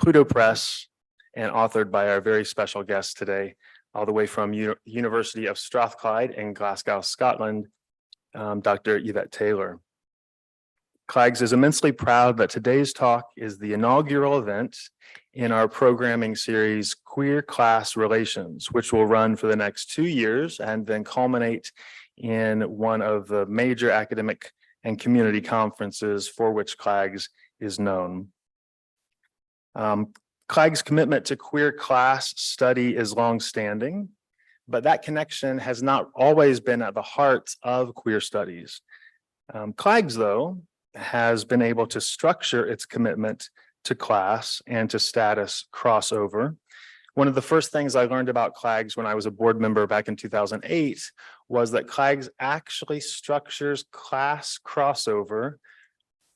Pluto Press and authored by our very special guest today, all the way from University of Strathclyde in Glasgow, Scotland, Dr. Yvette Taylor. CLAGS is immensely proud that today's talk is the inaugural event in our programming series, Queer Class Relations, which will run for the next 2 years and then culminate in one of the major academic and community conferences for which CLAGS is known. CLAG's commitment to queer class study is longstanding, but that connection has not always been at the heart of queer studies. CLAGS, though, has been able to structure its commitment to class and to status crossover. One of the first things I learned about CLAGS when I was a board member back in 2008 was that CLAGS actually structures class crossover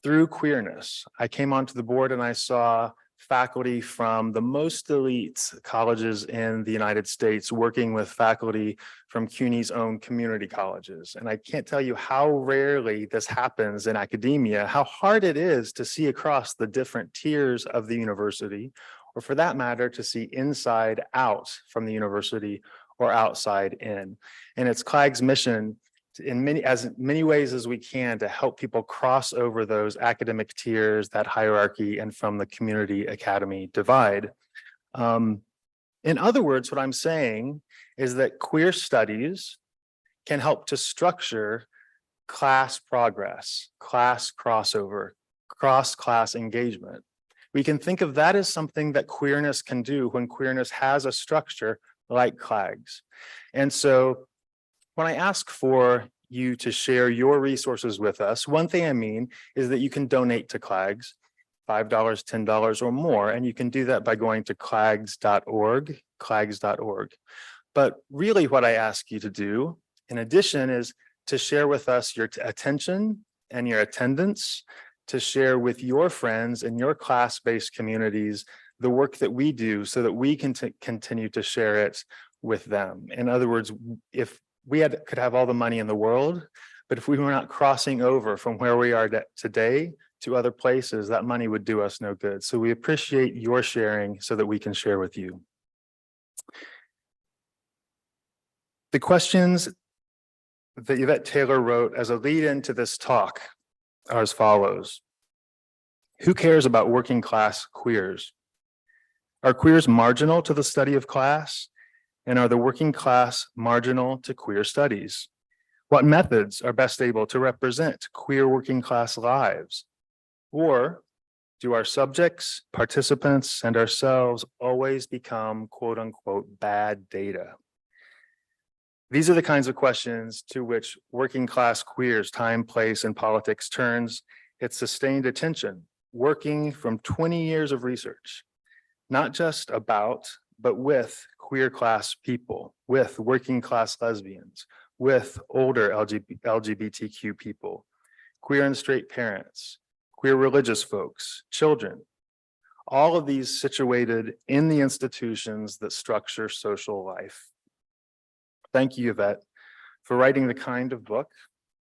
through queerness. I came onto the board and I saw faculty from the most elite colleges in the United States working with faculty from CUNY's own community colleges. And I can't tell you how rarely this happens in academia, how hard it is to see across the different tiers of the university, or for that matter, to see inside out from the university or outside in. And it's CLAG's mission in many ways as we can to help people cross over those academic tiers, that hierarchy, and from the community academy divide. In other words, what I'm saying is that queer studies can help to structure class progress, class crossover, cross-class engagement. We can think of that as something that queerness can do when queerness has a structure like CLAGS. And so when I ask for you to share your resources with us, one thing I mean is that you can donate to CLAGS, $5, $10 or more, and you can do that by going to clags.org, clags.org. But really what I ask you to do, in addition, is to share with us your attention and your attendance, to share with your friends and your class-based communities the work that we do so that we can continue to share it with them. In other words, if we could have all the money in the world, but if we were not crossing over from where we are today to other places, that money would do us no good. So we appreciate your sharing so that we can share with you. The questions that Yvette Taylor wrote as a lead into this talk are as follows. Who cares about working class queers? Are queers marginal to the study of class? And are the working class marginal to queer studies? What methods are best able to represent queer working class lives? Or do our subjects, participants, and ourselves always become quote unquote bad data? These are the kinds of questions to which working class queers, time, place, and politics turns its sustained attention, working from 20 years of research, not just about, but with queer class people, with working class lesbians, with older LGBTQ people, queer and straight parents, queer religious folks, children, all of these situated in the institutions that structure social life. Thank you, Yvette, for writing the kind of book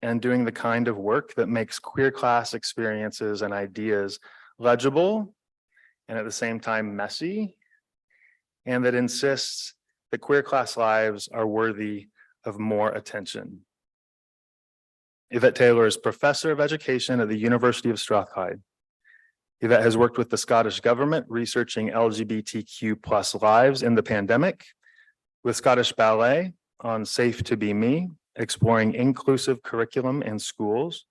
and doing the kind of work that makes queer class experiences and ideas legible and at the same time messy, and that insists that queer class lives are worthy of more attention. Yvette Taylor is Professor of Education at the University of Strathclyde. Yvette has worked with the Scottish Government researching LGBTQ+ lives in the pandemic, with Scottish Ballet on Safe to Be Me, exploring inclusive curriculum in schools.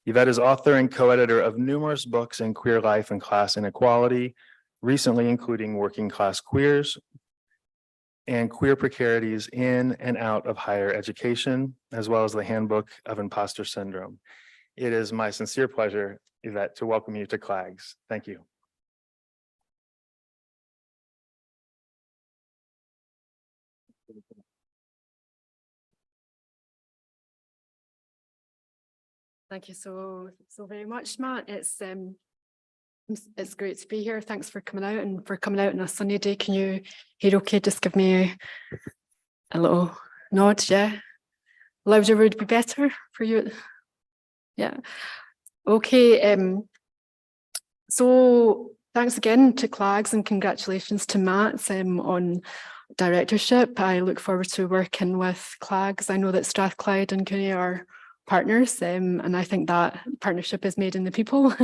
Yvette is author and co-editor of numerous books in queer life and class inequality, recently including Working Class Queers and Queer Precarities in and Out of Higher Education, as well as the Handbook of Imposter Syndrome. It is my sincere pleasure, Yvette, to welcome you to CLAGS. Thank you. Thank you so very much, Matt. It's great to be here. Thanks for coming out and for coming out on a sunny day. Can you hear okay? Just give me a little nod, yeah? Louder would be better for you. Yeah. Okay. So Thanks again to CLAGS and congratulations to Matt on directorship. I look forward to working with CLAGS. I know that Strathclyde and Cooney are partners, and I think that partnership is made in the people.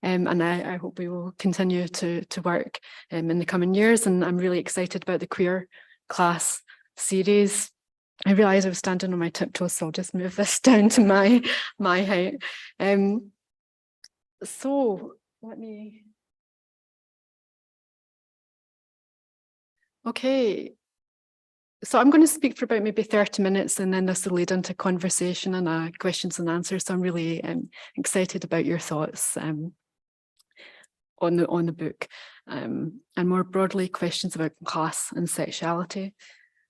And I hope we will continue to work in the coming years. And I'm really excited about the queer class series. I realised I was standing on my tiptoes, so I'll just move this down to my height. So let me. Okay, so I'm going to speak for about maybe 30 minutes and then this will lead into conversation and questions and answers. So I'm really excited about your thoughts on the book and more broadly questions about class and sexuality.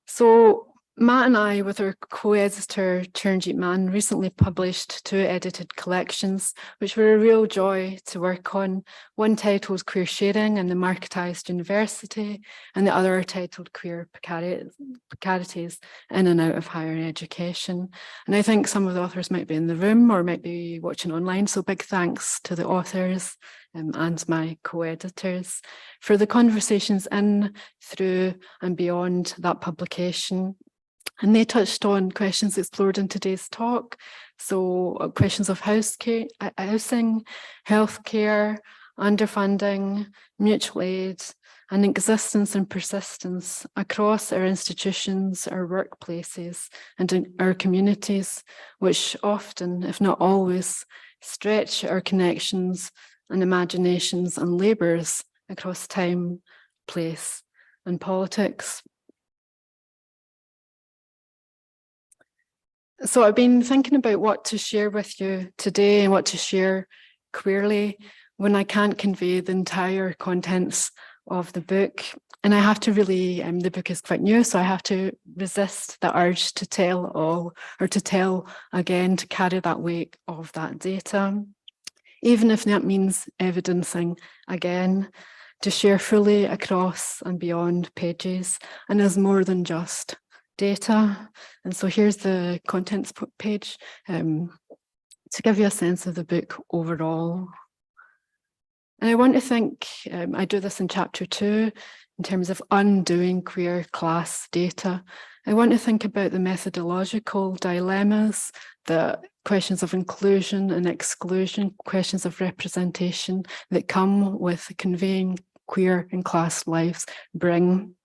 So Matt and I, with our co-editor Charanjit Mann, recently published 2 edited collections, which were a real joy to work on. One titled Queer Sharing and the Marketised University, and the other titled Queer Precarities in and Out of Higher Education. And I think some of the authors might be in the room or might be watching online, so big thanks to the authors and my co-editors for the conversations in, through and beyond that publication. And they touched on questions explored in today's talk. So questions of housing, healthcare, underfunding, mutual aid, and existence and persistence across our institutions, our workplaces, and in our communities, which often, if not always, stretch our connections and imaginations and labours across time, place, and politics. So I've been thinking about what to share with you today and what to share queerly when I can't convey the entire contents of the book. And I have to really, the book is quite new, so I have to resist the urge to tell all, or to tell again, to carry that weight of that data, even if that means evidencing again, to share fully across and beyond pages, and as more than just data. And so here's the contents page to give you a sense of the book overall. And I want to think, I do this in chapter 2, in terms of undoing queer class data. I want to think about the methodological dilemmas, the questions of inclusion and exclusion, questions of representation that come with conveying queer and class lives bring.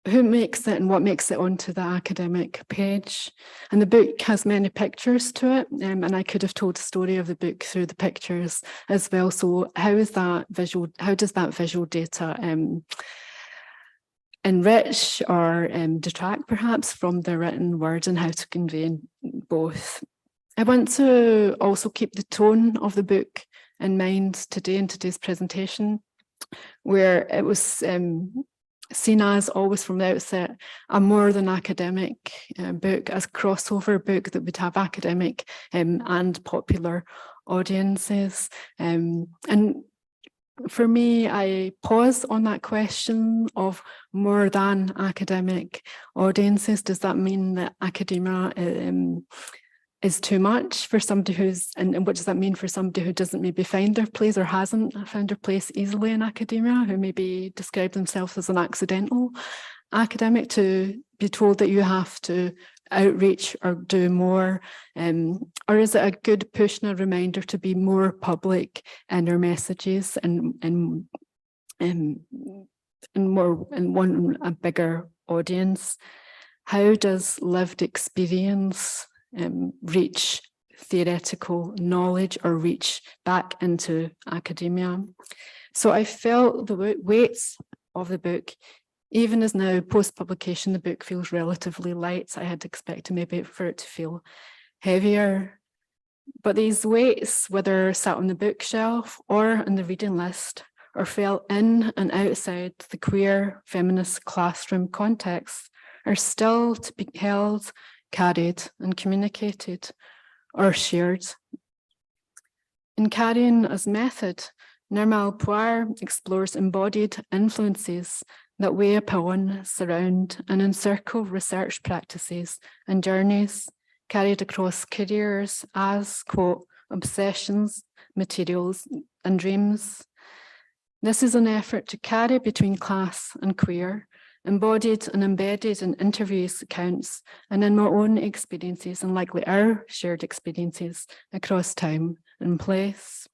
Who makes it and what makes it onto the academic page. And the book has many pictures to it, and I could have told the story of the book through the pictures as well. So how does that visual data enrich or detract perhaps from the written word, and how to convey both? I want to also keep the tone of the book in mind today in today's presentation, where it was seen as always from the outset a more than academic book, as a crossover book that would have academic and popular audiences. And for me, I pause on that question of more than academic audiences. Does that mean that academia is too much for somebody who's, and what does that mean for somebody who doesn't maybe find their place or hasn't found their place easily in academia, who maybe describe themselves as an accidental academic, to be told that you have to outreach or do more? Or is it a good push and a reminder to be more public in our messages and want a bigger audience? How does lived experience reach theoretical knowledge or reach back into academia? So I felt the weights of the book, even as now post-publication the book feels relatively light. I had expected maybe for it to feel heavier. But these weights, whether sat on the bookshelf or on the reading list, or fell in and outside the queer feminist classroom context, are still to be held, carried and communicated or shared. In Carrying as Method, Nirmal Puar explores embodied influences that weigh upon, surround and encircle research practices and journeys carried across careers as, quote, obsessions, materials and dreams. This is an effort to carry between class and queer, embodied and embedded in interviews, accounts, and in my own experiences and likely our shared experiences across time and place.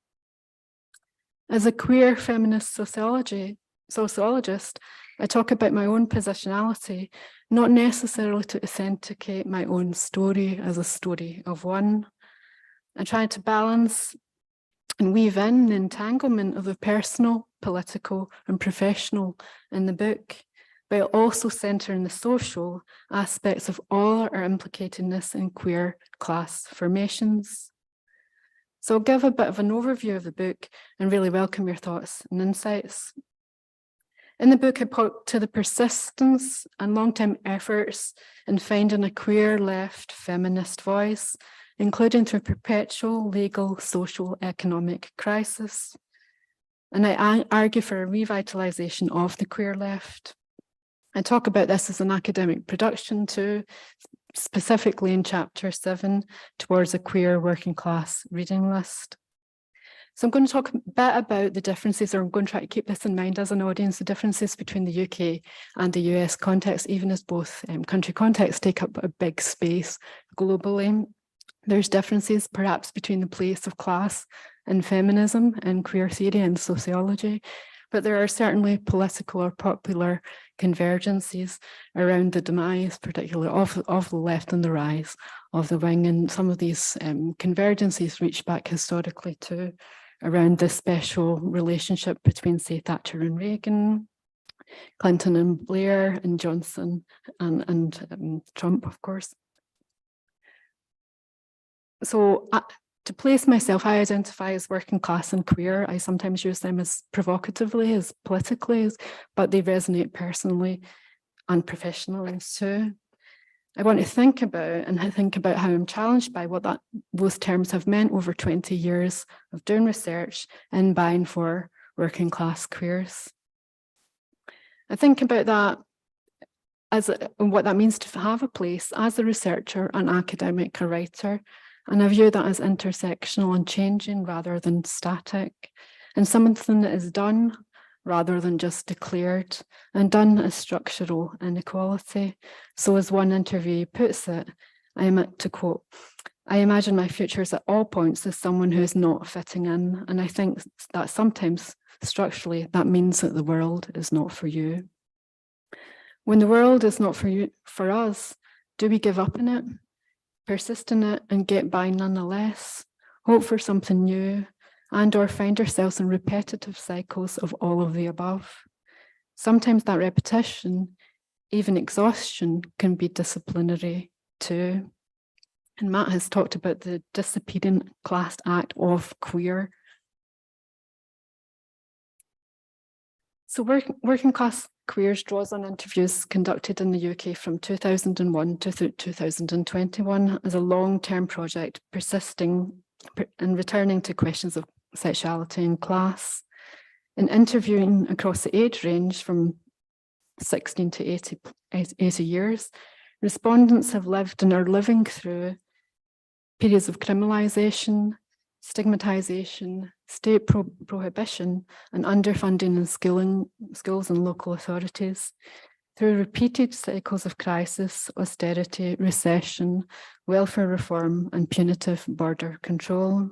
As a queer feminist sociologist, I talk about my own positionality, not necessarily to authenticate my own story as a story of one. I try to balance and weave in the entanglement of the personal, political, and professional in the book, while also centering the social aspects of all our implicatedness in queer class formations. So I'll give a bit of an overview of the book and really welcome your thoughts and insights. In the book, I point to the persistence and long-term efforts in finding a queer left feminist voice, including through perpetual legal, social, economic crisis. And I argue for a revitalization of the queer left. I talk about this as an academic production too, specifically in chapter 7, towards a queer working class reading list. So I'm going to talk a bit about the differences, or I'm going to try to keep this in mind as an audience, the differences between the UK and the US context, even as both country contexts take up a big space globally. There's differences perhaps between the place of class and feminism and queer theory and sociology, but there are certainly political or popular convergences around the demise, particularly of the left and the rise of the wing. And some of these convergences reach back historically too, around this special relationship between, say, Thatcher and Reagan, Clinton and Blair, and Johnson and Trump, of course. So to place myself, I identify as working class and queer. I sometimes use them as provocatively, as politically, but they resonate personally and professionally too. I want to think about how I'm challenged by what those terms have meant over 20 years of doing research and buying for working class queers. I think about that and what that means to have a place as a researcher, an academic, a writer. And I view that as intersectional and changing rather than static, and something that is done rather than just declared, and done as structural inequality. So as one interviewee puts it, to quote, "I imagine my futures at all points as someone who is not fitting in." And I think that sometimes structurally that means that the world is not for you. When the world is not for us, do we give up in it? Persist in it and get by nonetheless, hope for something new, and or find ourselves in repetitive cycles of all of the above. Sometimes that repetition, even exhaustion, can be disciplinary too. And Matt has talked about the disappearing class act of queer. So working class queers draws on interviews conducted in the UK from 2001 to 2021 as a long-term project, persisting and returning to questions of sexuality and class. In interviewing across the age range from 16 to 80 years, respondents have lived and are living through periods of criminalisation, stigmatisation, state prohibition, and underfunding in schools and local authorities, through repeated cycles of crisis, austerity, recession, welfare reform, and punitive border control.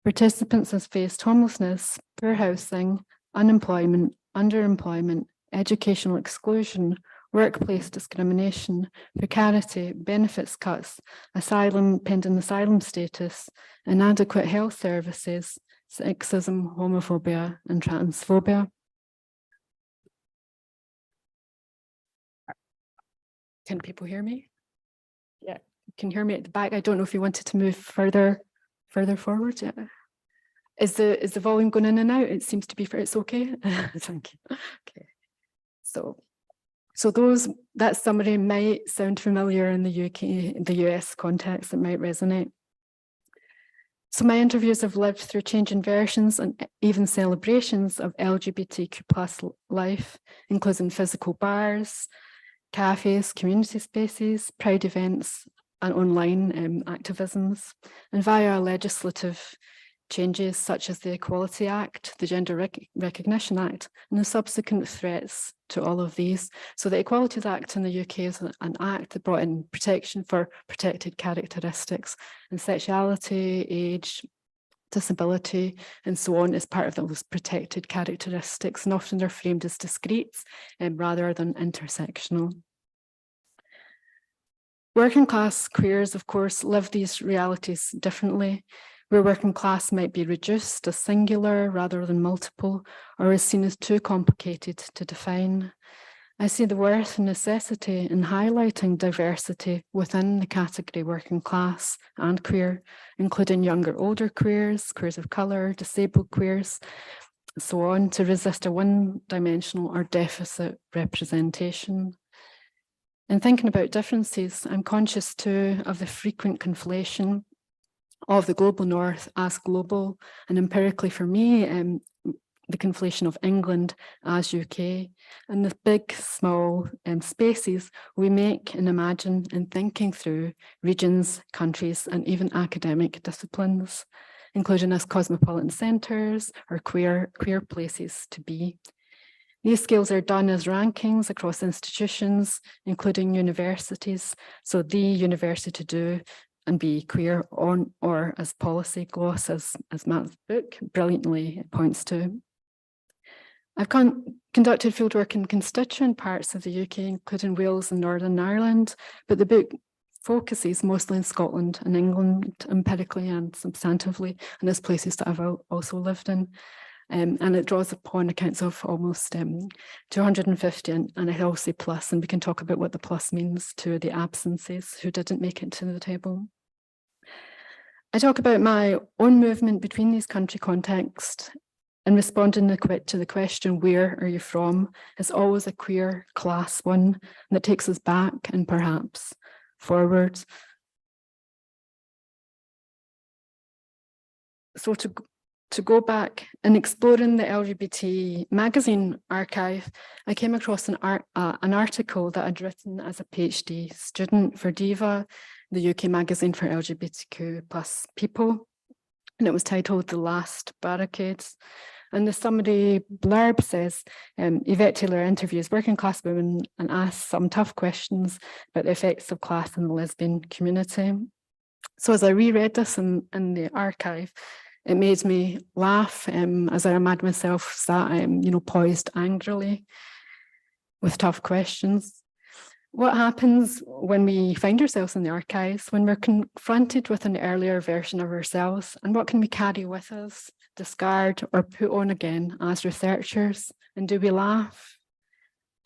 Participants have faced homelessness, poor housing, unemployment, underemployment, educational exclusion, workplace discrimination, precarity, benefits cuts, pending asylum status, inadequate health services, sexism, homophobia, and transphobia. Can people hear me? Yeah, you can hear me at the back. I don't know if you wanted to move further forward. Yeah. Is the volume going in and out? It seems to be it's okay. Thank you. Okay. So that summary might sound familiar in the UK, the US context. It might resonate. So my interviews have lived through changing versions and even celebrations of LGBTQ+ life, including physical bars, cafes, community spaces, pride events, and online activisms, and via a legislative changes such as the Equality Act, the Gender Recognition Act, and the subsequent threats to all of these. So the Equality Act in the UK is an act that brought in protection for protected characteristics, and sexuality, age, disability, and so on is part of those protected characteristics, and often they're framed as discrete rather than intersectional. Working class queers, of course, live these realities differently, where working class might be reduced as singular rather than multiple, or is seen as too complicated to define. I see the worth and necessity in highlighting diversity within the category working class and queer, including younger, older queers, queers of colour, disabled queers, so on, to resist a one-dimensional or deficit representation. In thinking about differences, I'm conscious too of the frequent conflation of the global north as global, and empirically for me, the conflation of England as UK, and the big, small spaces we make and imagine in thinking through regions, countries, and even academic disciplines, including as cosmopolitan centres or queer places to be. These scales are done as rankings across institutions, including universities, so the university to do and be queer on, or as policy gloss, as Matt's book brilliantly points to. I've conducted fieldwork in constituent parts of the UK, including Wales and Northern Ireland, but the book focuses mostly in Scotland and England, empirically and substantively, and as places that I've also lived in. And it draws upon accounts of almost 250, and I'll say plus, and we can talk about what the plus means to the absences who didn't make it to the table. I talk about my own movement between these country contexts, and responding to the question, where are you from, is always a queer class one that takes us back and perhaps forward. So to go back and exploring the LGBT magazine archive, I came across an article that I'd written as a PhD student for Diva, the UK magazine for LGBTQ plus people, and it was titled The Last Barricades. And the summary blurb says, Yvette Taylor interviews working class women and asks some tough questions about the effects of class in the lesbian community. So as I reread this in the archive, it made me laugh as I imagined myself sat, poised angrily with tough questions. What happens when we find ourselves in the archives, when we're confronted with an earlier version of ourselves, and what can we carry with us, discard, or put on again as researchers? And do we laugh?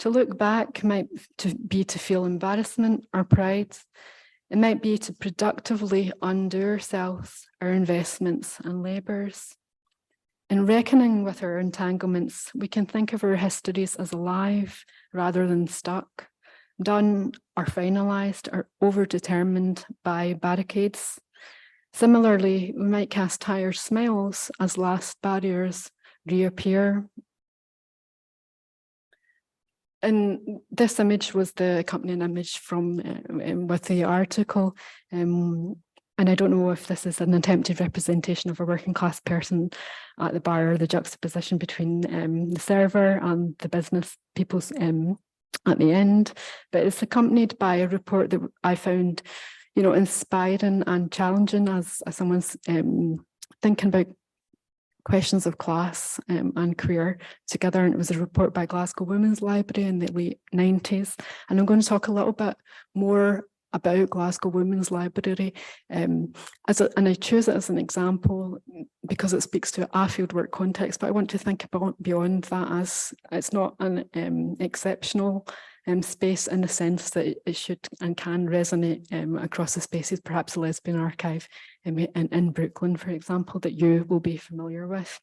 To look back might be to feel embarrassment or pride. It might be to productively undo ourselves, our investments and labours. In reckoning with our entanglements, we can think of our histories as alive rather than stuck, done or finalised or overdetermined by barricades. Similarly, we might cast tired smiles as last barriers reappear. And this image was the accompanying image from with the article. And I don't know if this is an attempted representation of a working class person at the bar, or the juxtaposition between the server and the business people's at the end. But it's accompanied by a report that I found, inspiring and challenging as someone's thinking about questions of class and queer together. And it was a report by Glasgow Women's Library in the late 90s. And I'm going to talk a little bit more about Glasgow Women's Library. And I choose it as an example because it speaks to a fieldwork context, but I want to think about beyond that, as it's not an exceptional space in the sense that it should and can resonate across the spaces, perhaps a lesbian archive in Brooklyn, for example, that you will be familiar with.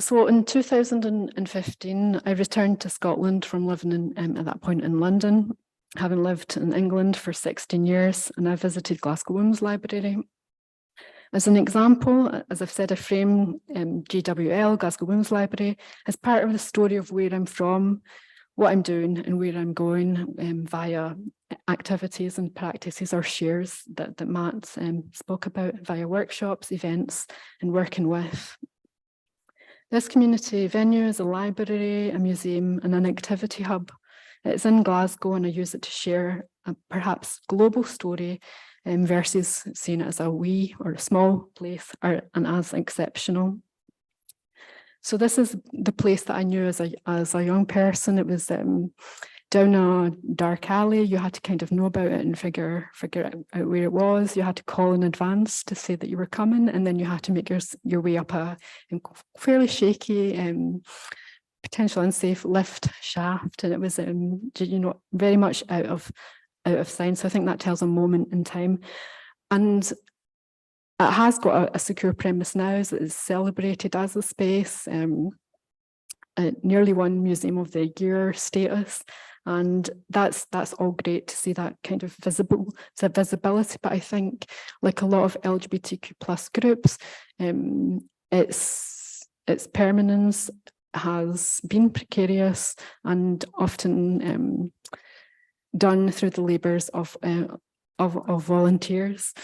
So in 2015, I returned to Scotland from living at that point in London, having lived in England for 16 years, and I visited Glasgow Women's Library. As an example, as I've said, I frame GWL, Glasgow Women's Library, as part of the story of where I'm from, what I'm doing and where I'm going via activities and practices or shares that Matt spoke about, via workshops, events, and working with. This community venue is a library, a museum, and an activity hub. It's in Glasgow, and I use it to share a perhaps global story versus seeing it as a wee or a small place and as exceptional. So this is the place that I knew as a young person. It was down a dark alley. You had to kind of know about it and figure out where it was. You had to call in advance to say that you were coming, and then you had to make your way up a fairly shaky, potential unsafe lift shaft, and it was very much out of sight. So I think that tells a moment in time, and it has got a secure premise now. It is celebrated as a space. Nearly won Museum of the Year status, and that's all great to see that kind of visibility. But I think, like a lot of LGBTQ plus groups, its permanence has been precarious and often done through the labours of volunteers.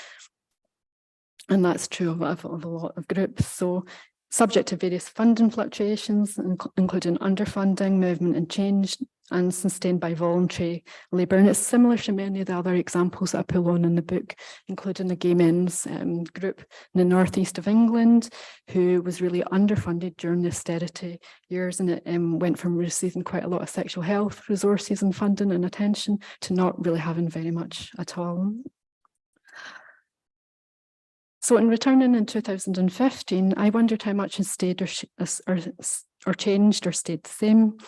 And that's true of a lot of groups. So subject to various funding fluctuations, including underfunding, movement and change, and sustained by voluntary labour. And it's similar to many of the other examples that I pull on in the book, including a gay men's group in the northeast of England, who was really underfunded during the austerity years, and it went from receiving quite a lot of sexual health resources and funding and attention to not really having very much at all. So in returning in 2015, I wondered how much has stayed or changed or stayed the same.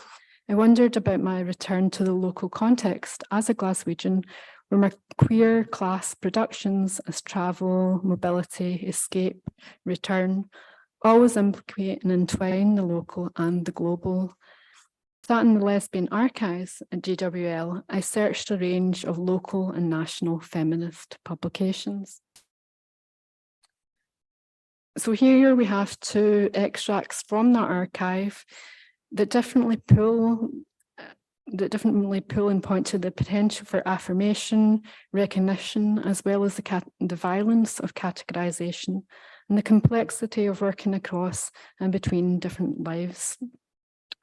I wondered about my return to the local context as a Glaswegian, where my queer class productions as travel, mobility, escape, return, always implicate and entwine the local and the global. Sat in the lesbian archives at GWL, I searched a range of local and national feminist publications. So here we have two extracts from that archive that definitely pull and point to the potential for affirmation, recognition, as well as the violence of categorization and the complexity of working across and between different lives.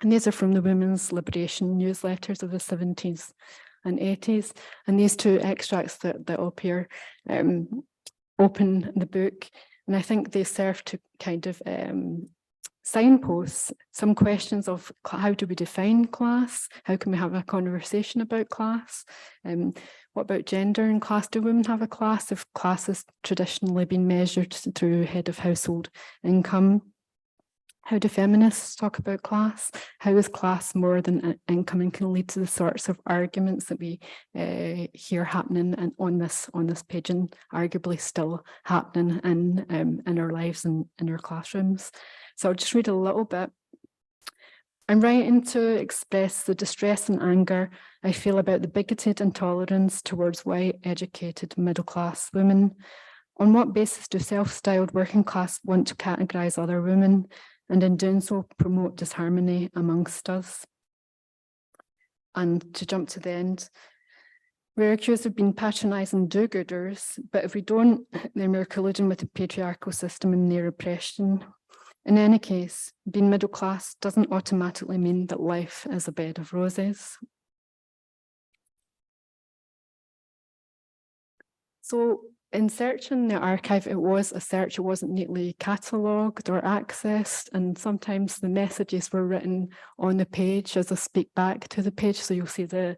And these are from the women's liberation newsletters of the 70s and 80s. And these two extracts that appear open the book. And I think they serve to kind of signpost some questions of how do we define class? How can we have a conversation about class? What about gender and class? Do women have a class if class has traditionally been measured through head of household income? How do feminists talk about class? How is class more than income, and can lead to the sorts of arguments that we hear happening and on this page, and arguably still happening in our lives and in our classrooms. So I'll just read a little bit. I'm writing to express the distress and anger I feel about the bigoted intolerance towards white, educated, middle-class women. On what basis do self-styled working class want to categorise other women, and in doing so promote disharmony amongst us? And to jump to the end, we're accused of being patronising do-gooders, but if we don't, then we're colluding with the patriarchal system and their oppression. In any case, being middle class doesn't automatically mean that life is a bed of roses. So in searching the archive, it was a search, it wasn't neatly catalogued or accessed, and sometimes the messages were written on the page as I speak back to the page. So you'll see the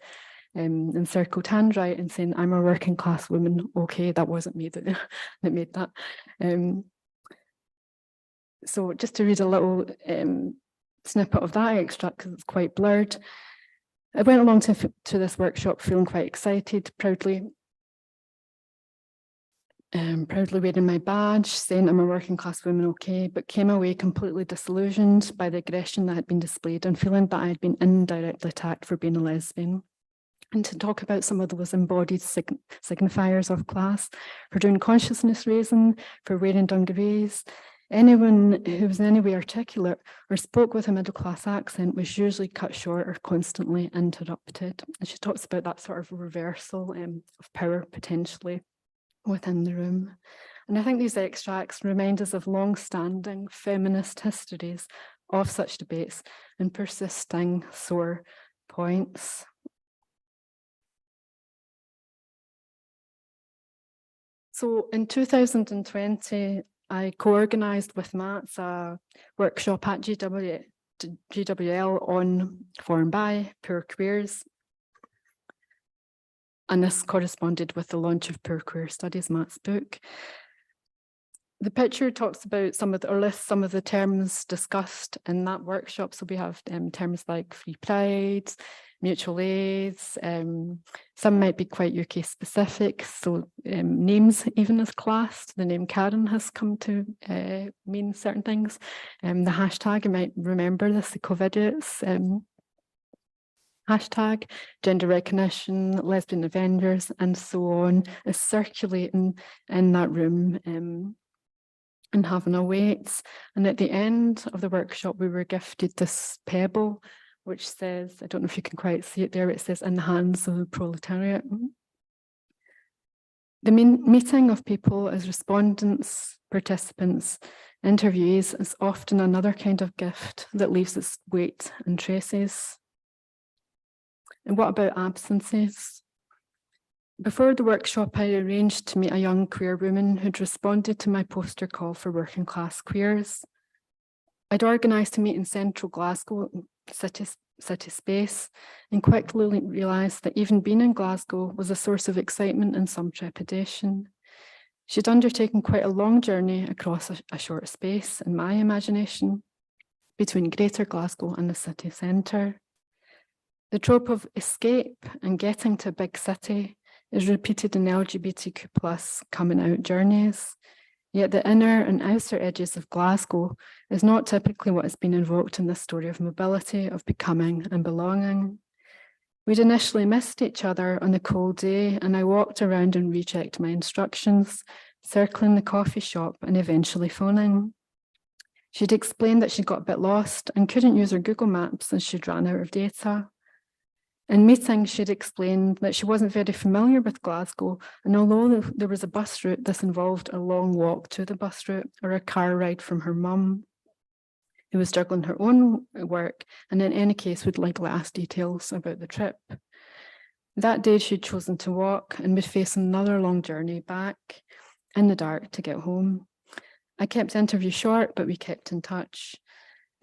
encircled handwriting saying, I'm a working class woman. Okay, that wasn't me that made that. So just to read a little snippet of that extract, because it's quite blurred. I went along to this workshop feeling quite excited, proudly wearing my badge, saying I'm a working class woman, okay, but came away completely disillusioned by the aggression that had been displayed and feeling that I had been indirectly attacked for being a lesbian. And to talk about some of those embodied signifiers of class, for doing consciousness raising, for wearing dungarees, Anyone who was in any way articulate or spoke with a middle-class accent was usually cut short or constantly interrupted. And she talks about that sort of reversal of power potentially within the room. And I think these extracts remind us of long-standing feminist histories of such debates and persisting sore points. So in 2020, I co-organised with Matt a workshop at GWL on for and by poor queers. And this corresponded with the launch of Poor Queer Studies, Matt's book. The picture talks about or lists some of the terms discussed in that workshop. So we have terms like free pride, mutual aids, some might be quite UK specific. So names even as classed, the name Karen has come to mean certain things. The hashtag, you might remember this, the COVIDiots, hashtag, gender recognition, lesbian Avengers, and so on, is circulating in that room and having a weight. And at the end of the workshop, we were gifted this pebble, which says, I don't know if you can quite see it there, it says, in the hands of the proletariat. The meeting of people as respondents, participants, interviewees is often another kind of gift that leaves its weight and traces. And what about absences? Before the workshop, I arranged to meet a young queer woman who'd responded to my poster call for working class queers. I'd organised to meet in central Glasgow city space and quickly realised that even being in Glasgow was a source of excitement and some trepidation. She'd undertaken quite a long journey across a short space, in my imagination, between Greater Glasgow and the city centre. The trope of escape and getting to a big city is repeated in LGBTQ+ coming out journeys, yet the inner and outer edges of Glasgow is not typically what has been invoked in this story of mobility, of becoming and belonging. We'd initially missed each other on a cold day, and I walked around and rechecked my instructions, circling the coffee shop and eventually phoning. She'd explained that she'd got a bit lost and couldn't use her Google Maps as she'd run out of data. In meeting, she'd explained that she wasn't very familiar with Glasgow, and although there was a bus route, this involved a long walk to the bus route or a car ride from her mum, who was juggling her own work, and in any case would likely ask details about the trip. That day she'd chosen to walk and would face another long journey back in the dark to get home. I kept the interview short, but we kept in touch.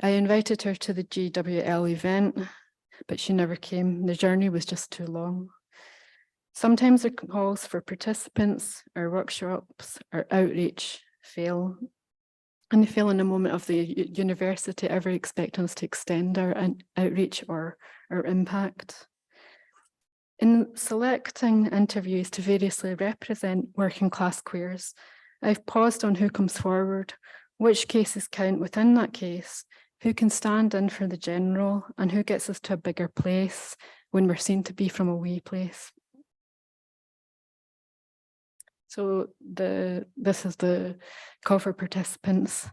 I invited her to the GWL event, but she never came. The journey was just too long. Sometimes the calls for participants or workshops or outreach fail. And they fail in a moment of the university ever expecting us to extend our outreach or our impact. In selecting interviews to variously represent working class queers, I've paused on who comes forward, which cases count within that case, who can stand in for the general, and who gets us to a bigger place when we're seen to be from a wee place. So this is the call for participants.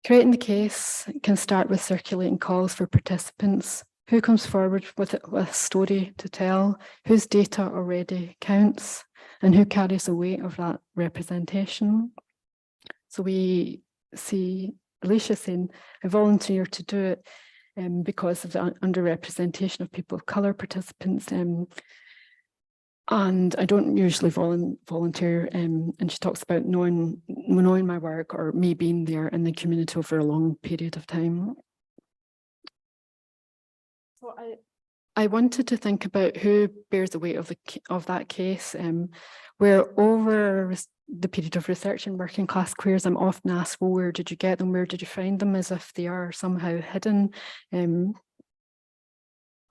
Creating the case can start with circulating calls for participants. Who comes forward with a story to tell, whose data already counts, and who carries the weight of that representation. So we see Alicia saying, I volunteer to do it because of the underrepresentation of people of colour participants. And I don't usually volunteer. And she talks about knowing my work or me being there in the community over a long period of time. So I wanted to think about who bears the weight of that case, where over the period of research in working class queers, I'm often asked, well, where did you get them? Where did you find them? As if they are somehow hidden.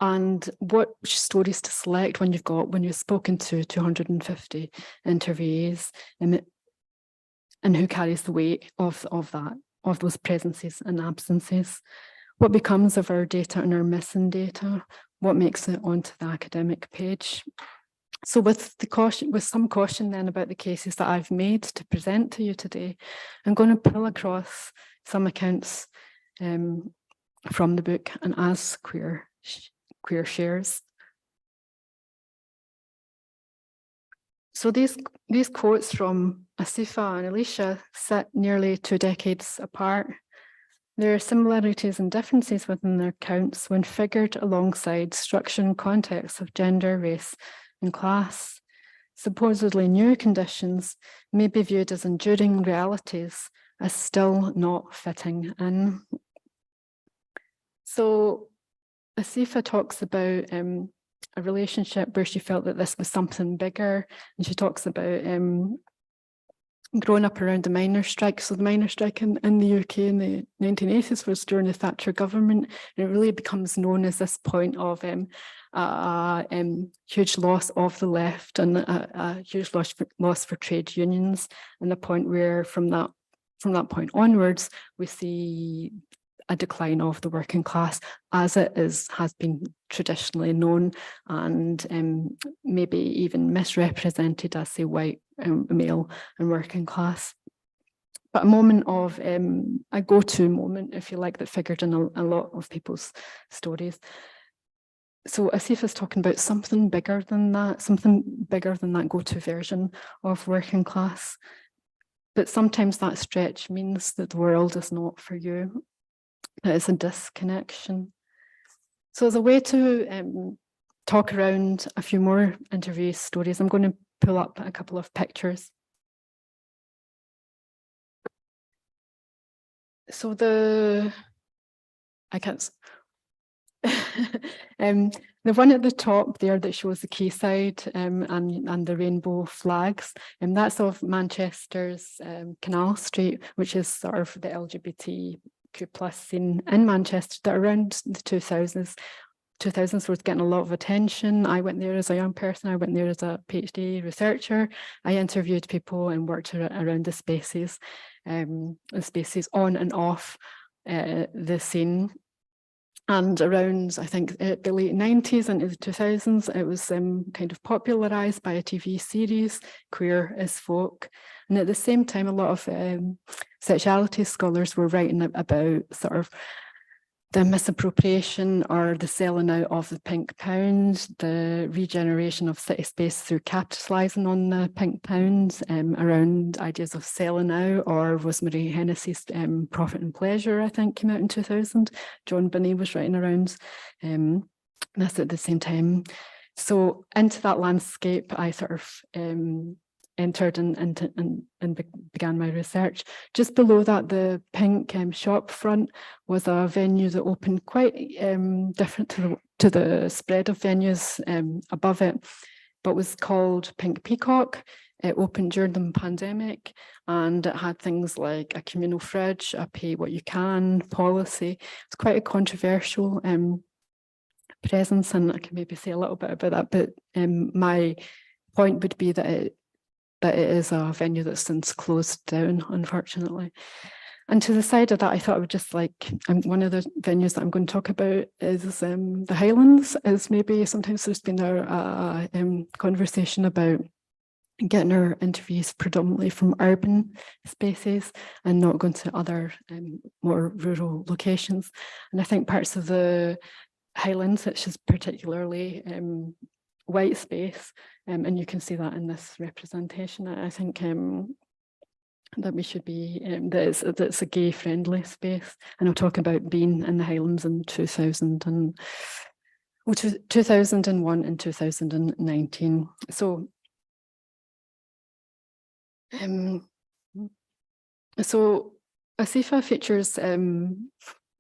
And what stories to select when you've spoken to 250 interviewees, and who carries the weight of those presences and absences. What becomes of our data and our missing data? What makes it onto the academic page? So with some caution then about the cases that I've made to present to you today, I'm going to pull across some accounts from the book and as queer shares. So these quotes from Asifa and Alicia sit nearly 2 decades apart. There are similarities and differences within their accounts when figured alongside structure and context of gender, race, and class. Supposedly new conditions may be viewed as enduring realities as still not fitting in. So Asifa talks about a relationship where she felt that this was something bigger, and she talks about growing up around the miners' strike. So the miners' strike in the UK in the 1980s was during the Thatcher government, and it really becomes known as this point of huge loss of the left and a huge loss for trade unions, and the point where from that point onwards we see a decline of the working class as it has been traditionally known, and maybe even misrepresented as, say, white, male and working class. But a moment of, a go-to moment, if you like, that figured in a lot of people's stories. So Asifa's talking about something bigger than that go-to version of working class. But sometimes that stretch means that the world is not for you. It's a disconnection. So as a way to talk around a few more interview stories, I'm going to pull up a couple of pictures. So the one at the top there that shows the quayside and the rainbow flags, and that's of Manchester's Canal Street, which is sort of the LGBTQ+ scene in Manchester that around the 2000s was getting a lot of attention. I went there as a young person. I went there as a PhD researcher. I interviewed people and worked around the spaces on and off the scene. And around, I think, the late 90s into the 2000s, it was kind of popularised by a TV series, Queer as Folk. And at the same time, a lot of sexuality scholars were writing about sort of the misappropriation or the selling out of the pink pound, the regeneration of city space through capitalising on the pink pound, around ideas of selling out, or Rosemary Hennessy's Profit and Pleasure, I think, came out in 2000. John Binney was writing around this at the same time. So into that landscape, I sort of entered and began my research. Just below that, the pink shop front was a venue that opened quite different to the spread of venues above it, but was called Pink Peacock. It opened during the pandemic, and it had things like a communal fridge, a pay what you can policy. It's quite a controversial presence, and I can maybe say a little bit about that, but my point would be that it is a venue that's since closed down, unfortunately. And to the side of that, I thought I would just one of the venues that I'm going to talk about is the Highlands. Is maybe sometimes there's been a conversation about getting our interviews predominantly from urban spaces and not going to other more rural locations. And I think parts of the Highlands, which is particularly white space, and you can see that in this representation. I think that we should be, that it's a gay-friendly space. And I'll talk about being in the Highlands in 2001 and 2019. So, Asifa features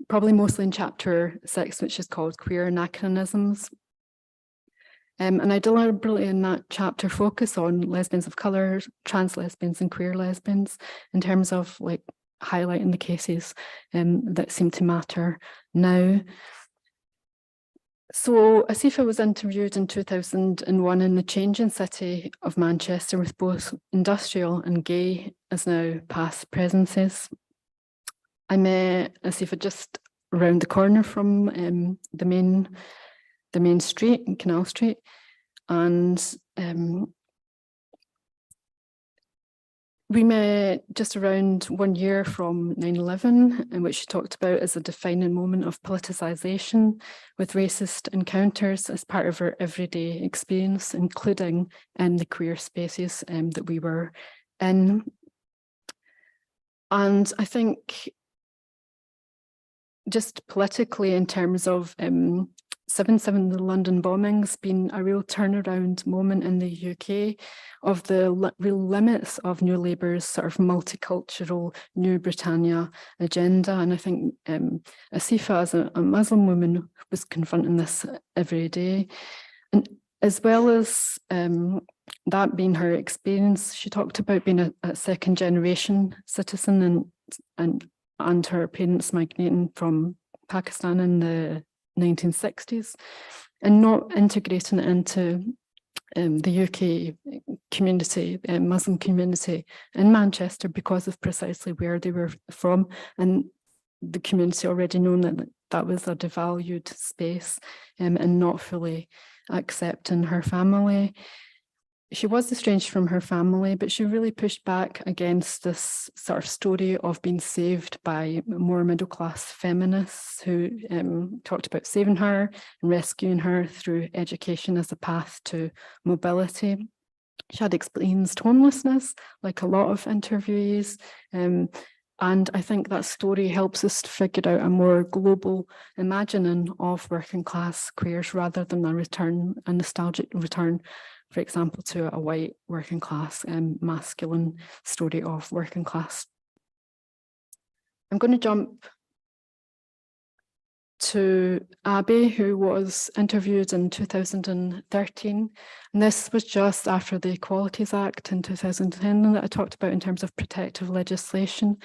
probably mostly in chapter 6, which is called Queer Anachronisms. And I deliberately in that chapter focus on lesbians of colour, trans lesbians and queer lesbians in terms of highlighting the cases that seem to matter now. So Asifa was interviewed in 2001 in the changing city of Manchester with both industrial and gay as now past presences. I met Asifa just around the corner from the main street, Canal Street, And we met just around 1 year from 9/11, in which she talked about as a defining moment of politicisation, with racist encounters as part of her everyday experience, including in the queer spaces that we were in. And I think just politically, in terms of 7/7, the London bombings, been a real turnaround moment in the UK of the real limits of New Labour's sort of multicultural New Britannia agenda. And I think Asifa, as a Muslim woman, was confronting this every day. And as well as that being her experience, she talked about being a second generation citizen and her parents migrating from Pakistan in the 1960s and not integrating it into the UK community, Muslim community in Manchester, because of precisely where they were from, and the community already known that that was a devalued space and not fully accepting her family. She was estranged from her family, but she really pushed back against this sort of story of being saved by more middle-class feminists who talked about saving her and rescuing her through education as a path to mobility. She had experienced homelessness, like a lot of interviewees, and I think that story helps us to figure out a more global imagining of working class queers rather than a nostalgic return, for example, to a white working class masculine story of working class. I'm going to jump to Abby, who was interviewed in 2013. And this was just after the Equalities Act in 2010 that I talked about in terms of protective legislation.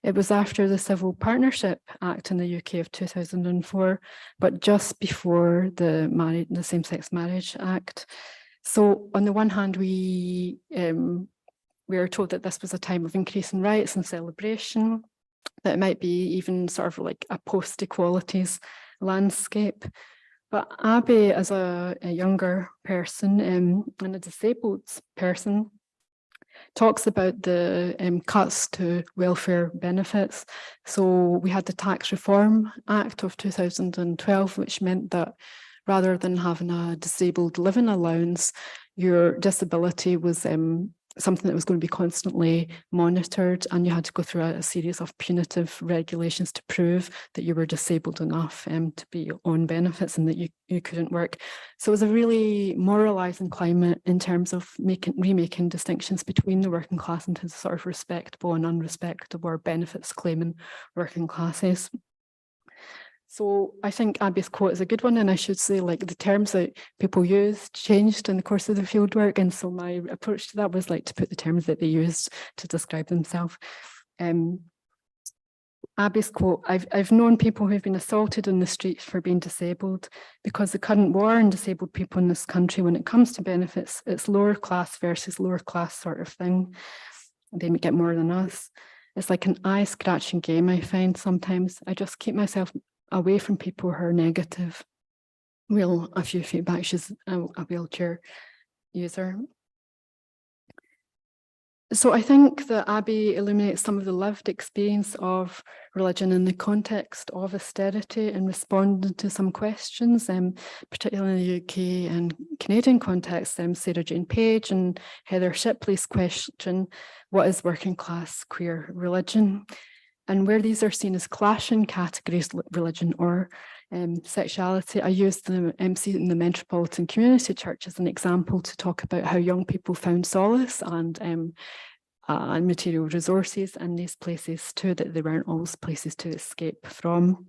It was after the Civil Partnership Act in the UK of 2004, but just before the Same-Sex Marriage Act. So on the one hand, we were told that this was a time of increasing rights and celebration, that it might be even sort of like a post-equalities landscape. But Abby, as a younger person and a disabled person, talks about the cuts to welfare benefits. So we had the Tax Reform Act of 2012, which meant that rather than having a disabled living allowance, your disability was something that was going to be constantly monitored, and you had to go through a series of punitive regulations to prove that you were disabled enough to be on benefits and that you couldn't work. So it was a really moralising climate in terms of remaking distinctions between the working class into the sort of respectable and unrespectable or benefits claiming working classes. So I think Abby's quote is a good one, and I should say, like, the terms that people used changed in the course of the fieldwork, and so my approach to that was like to put the terms that they used to describe themselves. Abby's quote: I've known people who've been assaulted in the streets for being disabled, because the current war on disabled people in this country, when it comes to benefits, it's lower class versus lower class sort of thing. They get more than us. It's like an eye-scratching game, I find sometimes. I just keep myself away from people who are negative. Well, a few feet back, she's a wheelchair user. So I think that Abby illuminates some of the lived experience of religion in the context of austerity and responding to some questions, particularly in the UK and Canadian context. Sarah Jane Page and Heather Shipley's question, what is working class queer religion? And where these are seen as clashing categories, religion or sexuality, I used the MC in the Metropolitan Community Church as an example to talk about how young people found solace and material resources in these places too, that they weren't always places to escape from.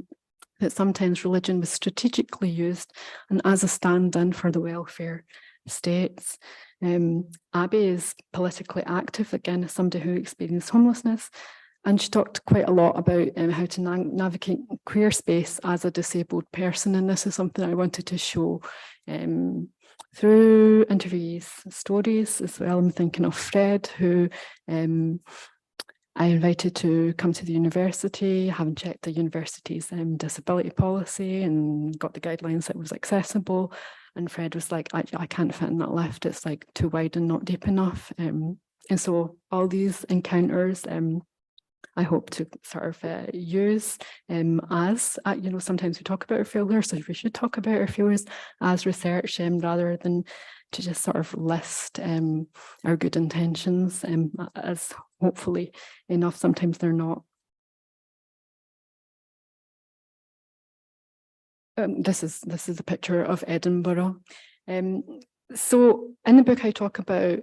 That sometimes religion was strategically used and as a stand-in for the welfare states. Abby is politically active, again, as somebody who experienced homelessness. And she talked quite a lot about how to navigate queer space as a disabled person. And this is something I wanted to show through interviewees' stories as well. I'm thinking of Fred, who I invited to come to the university, having checked the university's disability policy and got the guidelines that was accessible. And Fred was like, I can't fit in that lift. It's like too wide and not deep enough. And so all these encounters, I hope to sort of use as, sometimes we talk about our failures, so we should talk about our failures as research rather than to just sort of list our good intentions as hopefully enough. Sometimes they're not. This is a picture of Edinburgh. So in the book I talk about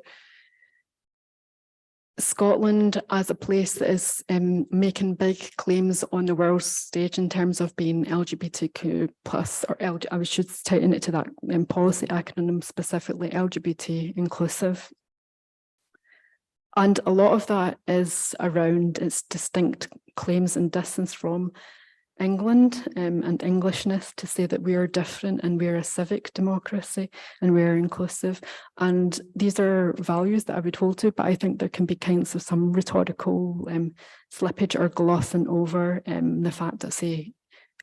Scotland as a place that is making big claims on the world stage in terms of being LGBTQ plus, or I should tighten it to that policy acronym specifically, LGBT inclusive. And a lot of that is around its distinct claims and distance from England and Englishness, to say that we are different and we're a civic democracy and we're inclusive. And these are values that I would hold to, but I think there can be kinds of some rhetorical slippage or glossing over the fact that, say,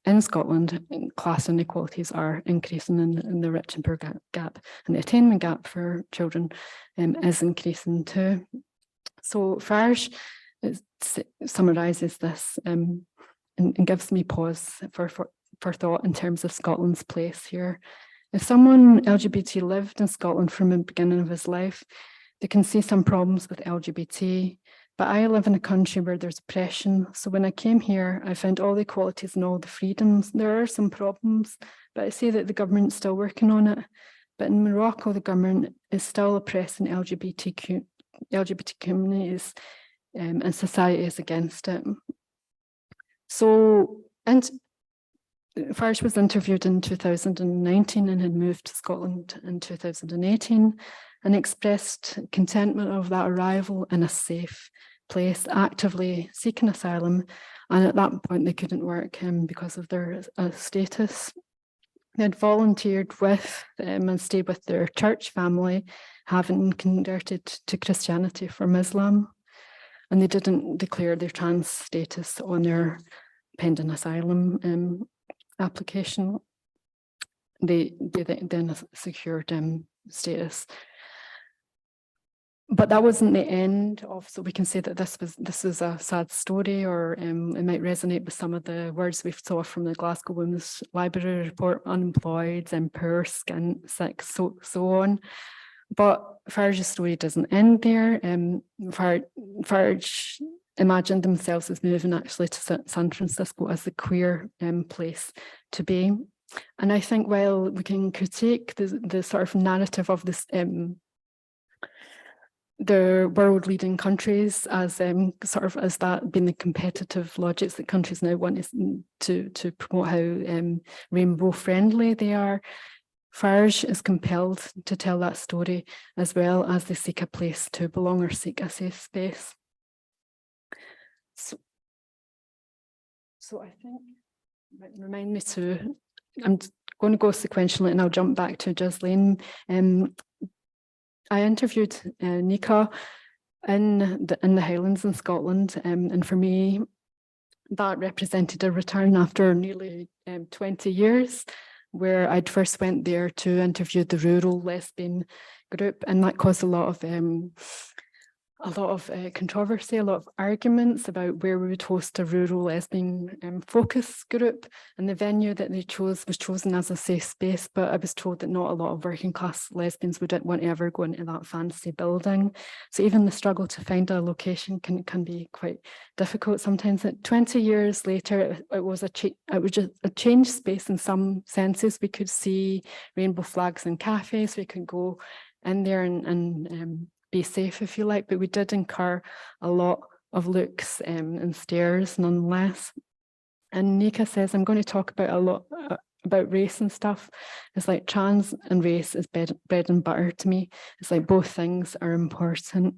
in Scotland, class inequalities are increasing in the rich and poor gap, and the attainment gap for children is increasing too. So Farge summarises this and gives me pause for thought in terms of Scotland's place here. If someone LGBT lived in Scotland from the beginning of his life, they can see some problems with LGBT, but I live in a country where there's oppression. So when I came here, I found all the equalities and all the freedoms. There are some problems, but I see that the government's still working on it. But in Morocco, the government is still oppressing LGBT communities and society is against it. So, and Farge was interviewed in 2019 and had moved to Scotland in 2018 and expressed contentment of that arrival in a safe place, actively seeking asylum. And at that point, they couldn't work because of their status. They had volunteered with and stayed with their church family, having converted to Christianity from Islam. And they didn't declare their trans status on their pending asylum application. They then secured status. But that wasn't the end of, so we can say that this is a sad story, or it might resonate with some of the words we saw from the Glasgow Women's Library report: unemployed and poor, skin, sick, so on. But Farge's story doesn't end there. Farge imagined themselves as moving actually to San Francisco as the queer place to be. And I think while we can critique the sort of narrative of this, the world leading countries as sort of as that being the competitive logics that countries now want is to promote how rainbow friendly they are, Farge is compelled to tell that story as well as they seek a place to belong or seek a safe space. So I think, remind me to, I'm going to go sequentially and I'll jump back to Ghislaine. I interviewed Nika in the Highlands in Scotland, and for me, that represented a return after nearly 20 years, where I'd first went there to interview the rural lesbian group, and that caused a lot of controversy, a lot of arguments about where we would host a rural lesbian focus group. And the venue that they chose was chosen as a safe space, but I was told that not a lot of working class lesbians would want to ever go into that fancy building. So even the struggle to find a location can be quite difficult sometimes. 20 years later, it was just a changed space in some senses. We could see rainbow flags in cafes, we could go in there and be safe, if you like, but we did incur a lot of looks and stares nonetheless. And Nika says, I'm going to talk about a lot about race and stuff. It's like trans and race is bread and butter to me. It's like both things are important.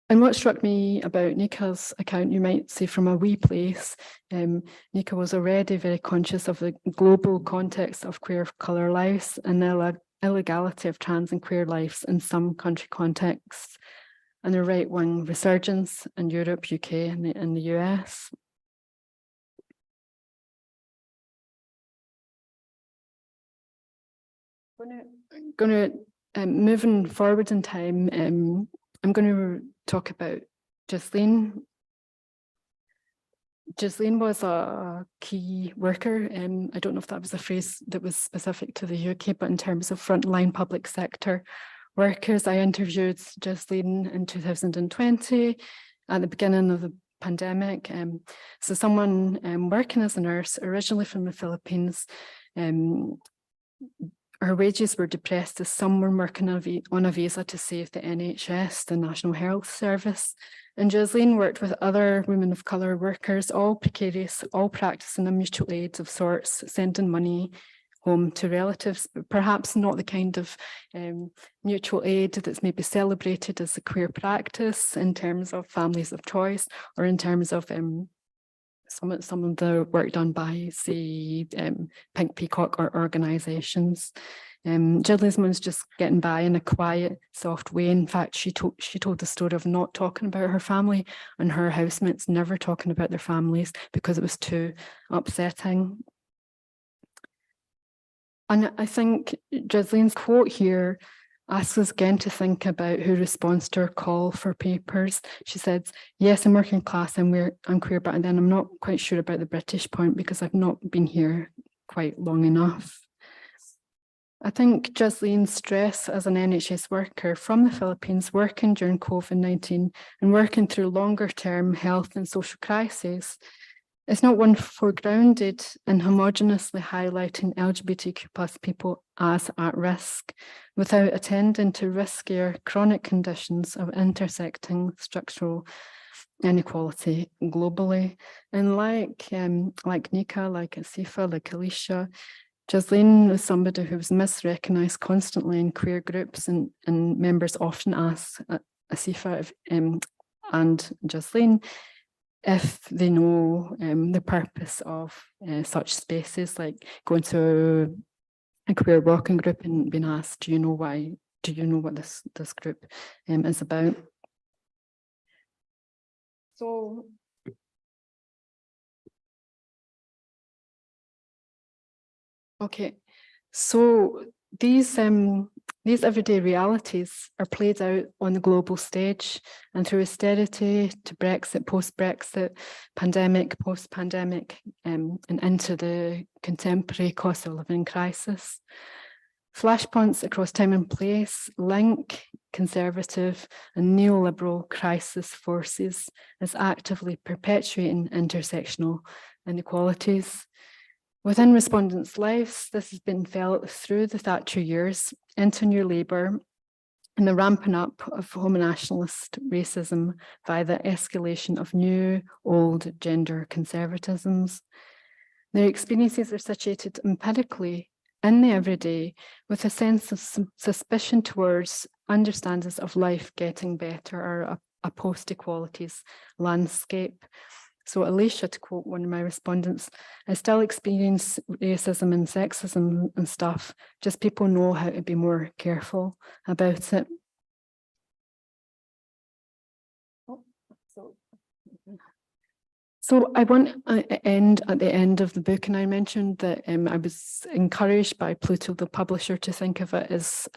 And what struck me about Nika's account, you might say from a wee place, Nika was already very conscious of the global context of queer of colour lives and the illegality of trans and queer lives in some country contexts. and the right-wing resurgence in Europe, UK, and the US. Moving forward in time, I'm going to talk about Ghislaine. Ghislaine was a key worker. I don't know if that was a phrase that was specific to the UK, but in terms of frontline public sector workers, I interviewed Ghislaine in 2020 at the beginning of the pandemic. So someone working as a nurse, originally from the Philippines, her wages were depressed as some were working on a visa to save the NHS, the National Health Service. And Ghislaine worked with other women of colour workers, all precarious, all practising a mutual aid of sorts, sending money home to relatives, but perhaps not the kind of mutual aid that's maybe celebrated as a queer practice in terms of families of choice, or in terms of some of the work done by, say, Pink Peacock or organisations. Ghislaine's mum's just getting by in a quiet, soft way. In fact, she told the story of not talking about her family and her housemates never talking about their families because it was too upsetting. And I think Ghislaine's quote here asks us again to think about who responds to her call for papers. She said, yes, I'm working class, I'm queer, but then I'm not quite sure about the British point because I've not been here quite long enough. I think Ghislaine's stress as an NHS worker from the Philippines, working during COVID-19 and working through longer term health and social crises, is not one foregrounded in homogeneously highlighting LGBTQ plus people as at risk, without attending to riskier chronic conditions of intersecting structural inequality globally. And like Nika, like Asifa, like Alicia, Ghislaine is somebody who was misrecognised constantly in queer groups, and members often ask Asifa and Ghislaine if they know the purpose of such spaces, like going to a queer working group and being asked, do you know what this group is about? So okay, so these everyday realities are played out on the global stage, and through austerity to Brexit, post-Brexit, pandemic, post-pandemic, and into the contemporary cost of living crisis. Flashpoints across time and place link conservative and neoliberal crisis forces as actively perpetuating intersectional inequalities. Within respondents' lives, this has been felt through the Thatcher years, into New Labour, and the ramping up of homonationalist racism via the escalation of new, old gender conservatisms. Their experiences are situated empirically in the everyday, with a sense of suspicion towards understandings of life getting better, or a post-equalities landscape. So Alicia, to quote one of my respondents, I still experience racism and sexism and stuff, just people know how to be more careful about it. So I want to end at the end of the book, and I mentioned that I was encouraged by Pluto, the publisher, to think of it as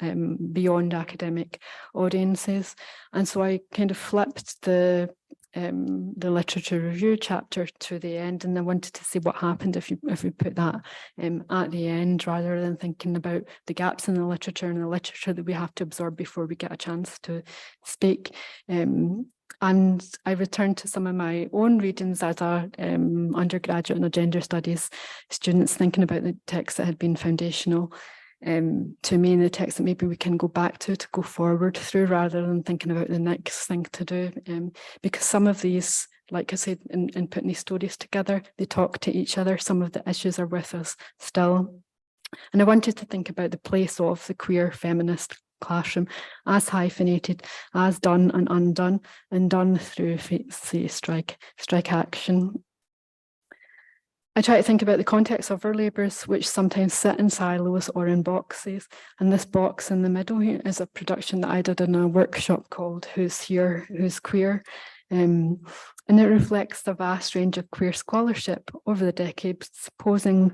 beyond academic audiences. And so I kind of flipped the literature review chapter to the end, and I wanted to see what happened if we put that at the end, rather than thinking about the gaps in the literature and the literature that we have to absorb before we get a chance to speak. And I returned to some of my own readings as a undergraduate and a gender studies students, thinking about the texts that had been foundational to me, and the texts that maybe we can go back to go forward through, rather than thinking about the next thing to do. Because some of these, like I said, in putting these stories together, they talk to each other. Some of the issues are with us still. And I wanted to think about the place of the queer feminist classroom as hyphenated, as done and undone, and done through, say, strike action. I try to think about the context of our labours, which sometimes sit in silos or in boxes. And this box in the middle here is a production that I did in a workshop called Who's Here, Who's Queer? And it reflects the vast range of queer scholarship over the decades, posing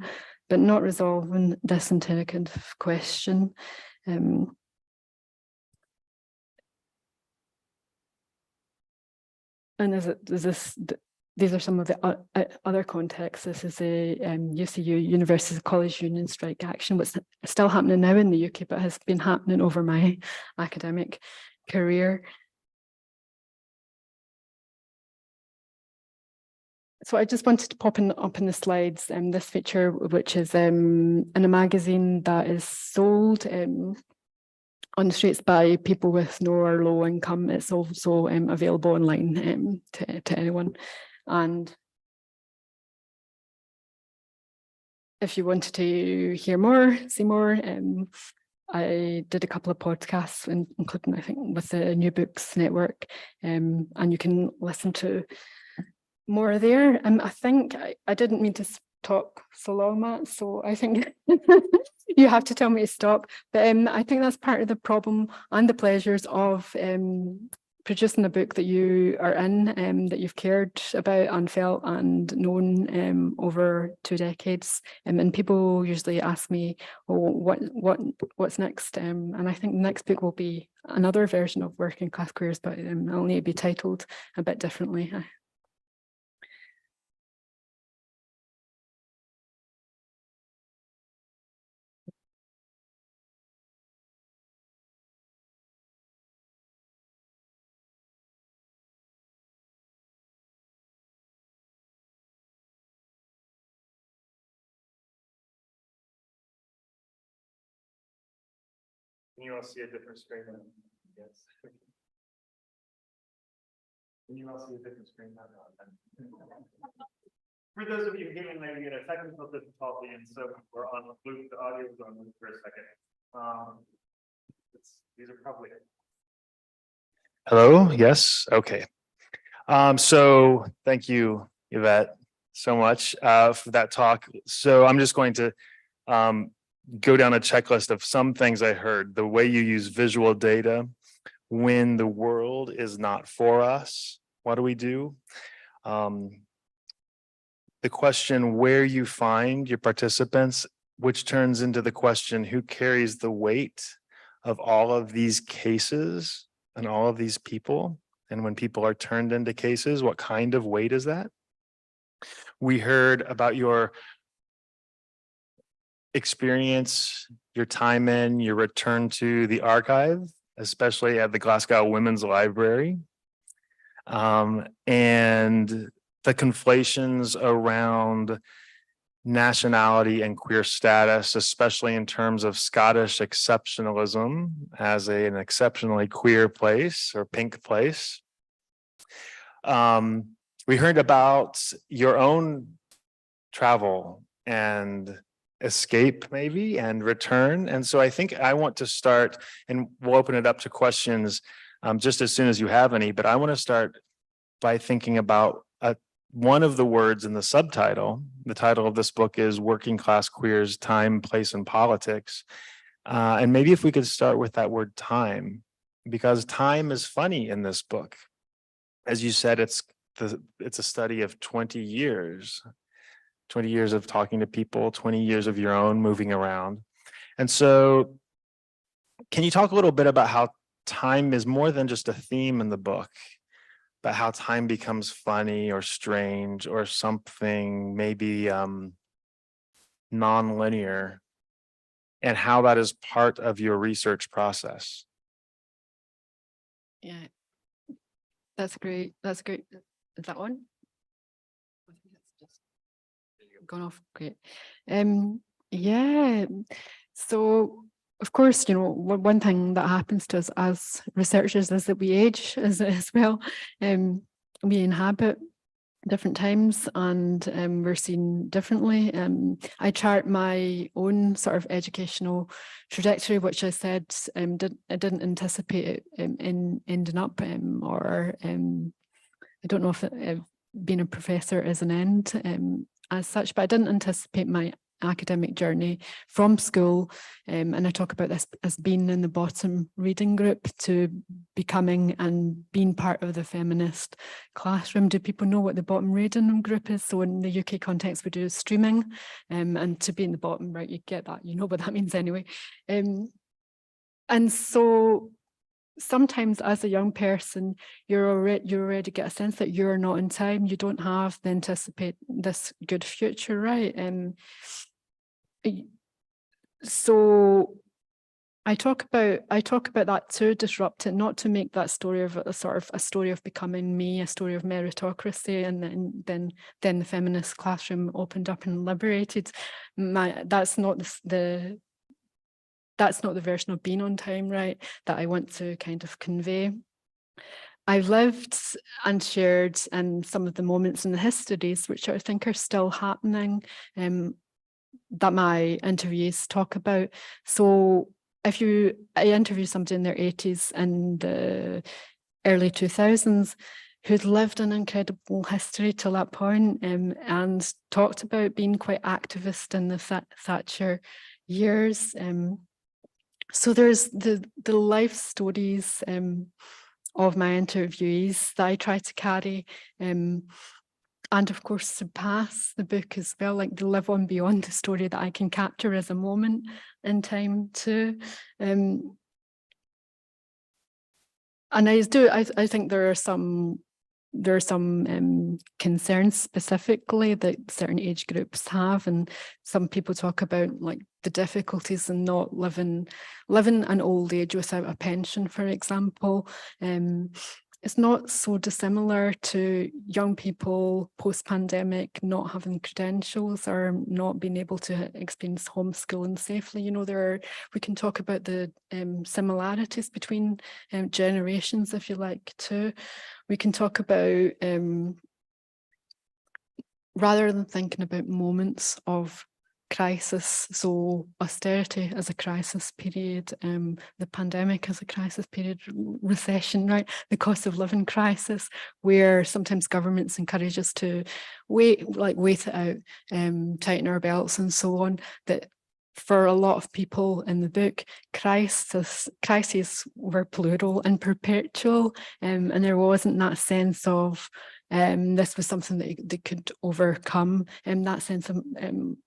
but not resolving this interrogative question. And these are some of the other contexts. This is a UCU University College Union strike action, what's still happening now in the UK, but has been happening over my academic career. So I just wanted to pop up in the slides this feature, which is in a magazine that is sold on the streets by people with no or low income. It's also available online to anyone. And if you wanted to hear more, see more, I did a couple of podcasts, including, I think, with the New Books Network, and you can listen to more there. I think I didn't mean to talk so long, Matt, so I think you have to tell me to stop. But I think that's part of the problem and the pleasures of producing a book that you are in, that you've cared about and felt and known over 2 decades. And people usually ask me, oh, what's next? And I think the next book will be another version of Working Class Queers, but it'll need to be titled a bit differently. Can you all see a different screen? Yes. Can you all see a different screen? For those of you who came in late, we had a technical difficulty, and so we're on loop. The audio was on loop for a second. These are probably. Hello. Yes. Okay. So thank you, Yvette, so much for that talk. So I'm just going to go down a checklist of some things I heard. The way you use visual data when the world is not for us. What do we do? The question where you find your participants, which turns into the question who carries the weight of all of these cases and all of these people. And when people are turned into cases, what kind of weight is that? We heard about your experience, your time in, your return to the archive, especially at the Glasgow Women's Library, and the conflations around nationality and queer status, especially in terms of Scottish exceptionalism as an exceptionally queer place or pink place. We heard about your own travel and escape maybe and return. And so I think I want to start, and we'll open it up to questions just as soon as you have any, but I want to start by thinking about one of the words in the subtitle. The title of this book is Working Class Queers, Time, Place, and Politics. And maybe if we could start with that word time, because time is funny in this book. As you said, it's a study of 20 years. 20 years of talking to people, 20 years of your own moving around. And so can you talk a little bit about how time is more than just a theme in the book, but how time becomes funny or strange or something maybe non-linear, and how that is part of your research process? Yeah, that's great. That's great. Is that on? I think it's just gone off. Great. Yeah. So of course, you know, one thing that happens to us as researchers is that we age as well. We inhabit different times and we're seen differently. I chart my own sort of educational trajectory, which I said I didn't anticipate it ending up, or I don't know if being a professor is an end. as such, but I didn't anticipate my academic journey from school, and I talk about this as being in the bottom reading group to becoming and being part of the feminist classroom. Do people know what the bottom reading group is? So in the UK context, we do streaming, and to be in the bottom, right, you get that, you know what that means anyway. And so sometimes as a young person, you already get a sense that you're not in time, you don't have the anticipate this good future, right? So I talk about that to disrupt it, not to make that story of a sort of a story of becoming me, a story of meritocracy, and then the feminist classroom opened up and liberated. That's not the version of being on time, right, that I want to kind of convey. I've lived and shared some of the moments in the histories, which I think are still happening, that my interviews talk about. So I interview somebody in their 80s and the early 2000s who'd lived an incredible history till that point, and talked about being quite activist in the Thatcher years. So there's the life stories of my interviewees that I try to carry, and of course surpass the book as well, like the live on beyond the story that I can capture as a moment in time too. And I think there are some concerns specifically that certain age groups have, and some people talk about like the difficulties in not living an old age without a pension, for example. It's not so dissimilar to young people post-pandemic not having credentials or not being able to experience homeschooling safely. You know, we can talk about the similarities between generations, if you like, too. We can talk about, rather than thinking about moments of crisis, so austerity as a crisis period, the pandemic as a crisis period, recession, right, the cost of living crisis, where sometimes governments encourage us to wait it out, tighten our belts and so on, that for a lot of people in the book, crises were plural and perpetual, and there wasn't that sense of this was something that they could overcome, and that sense of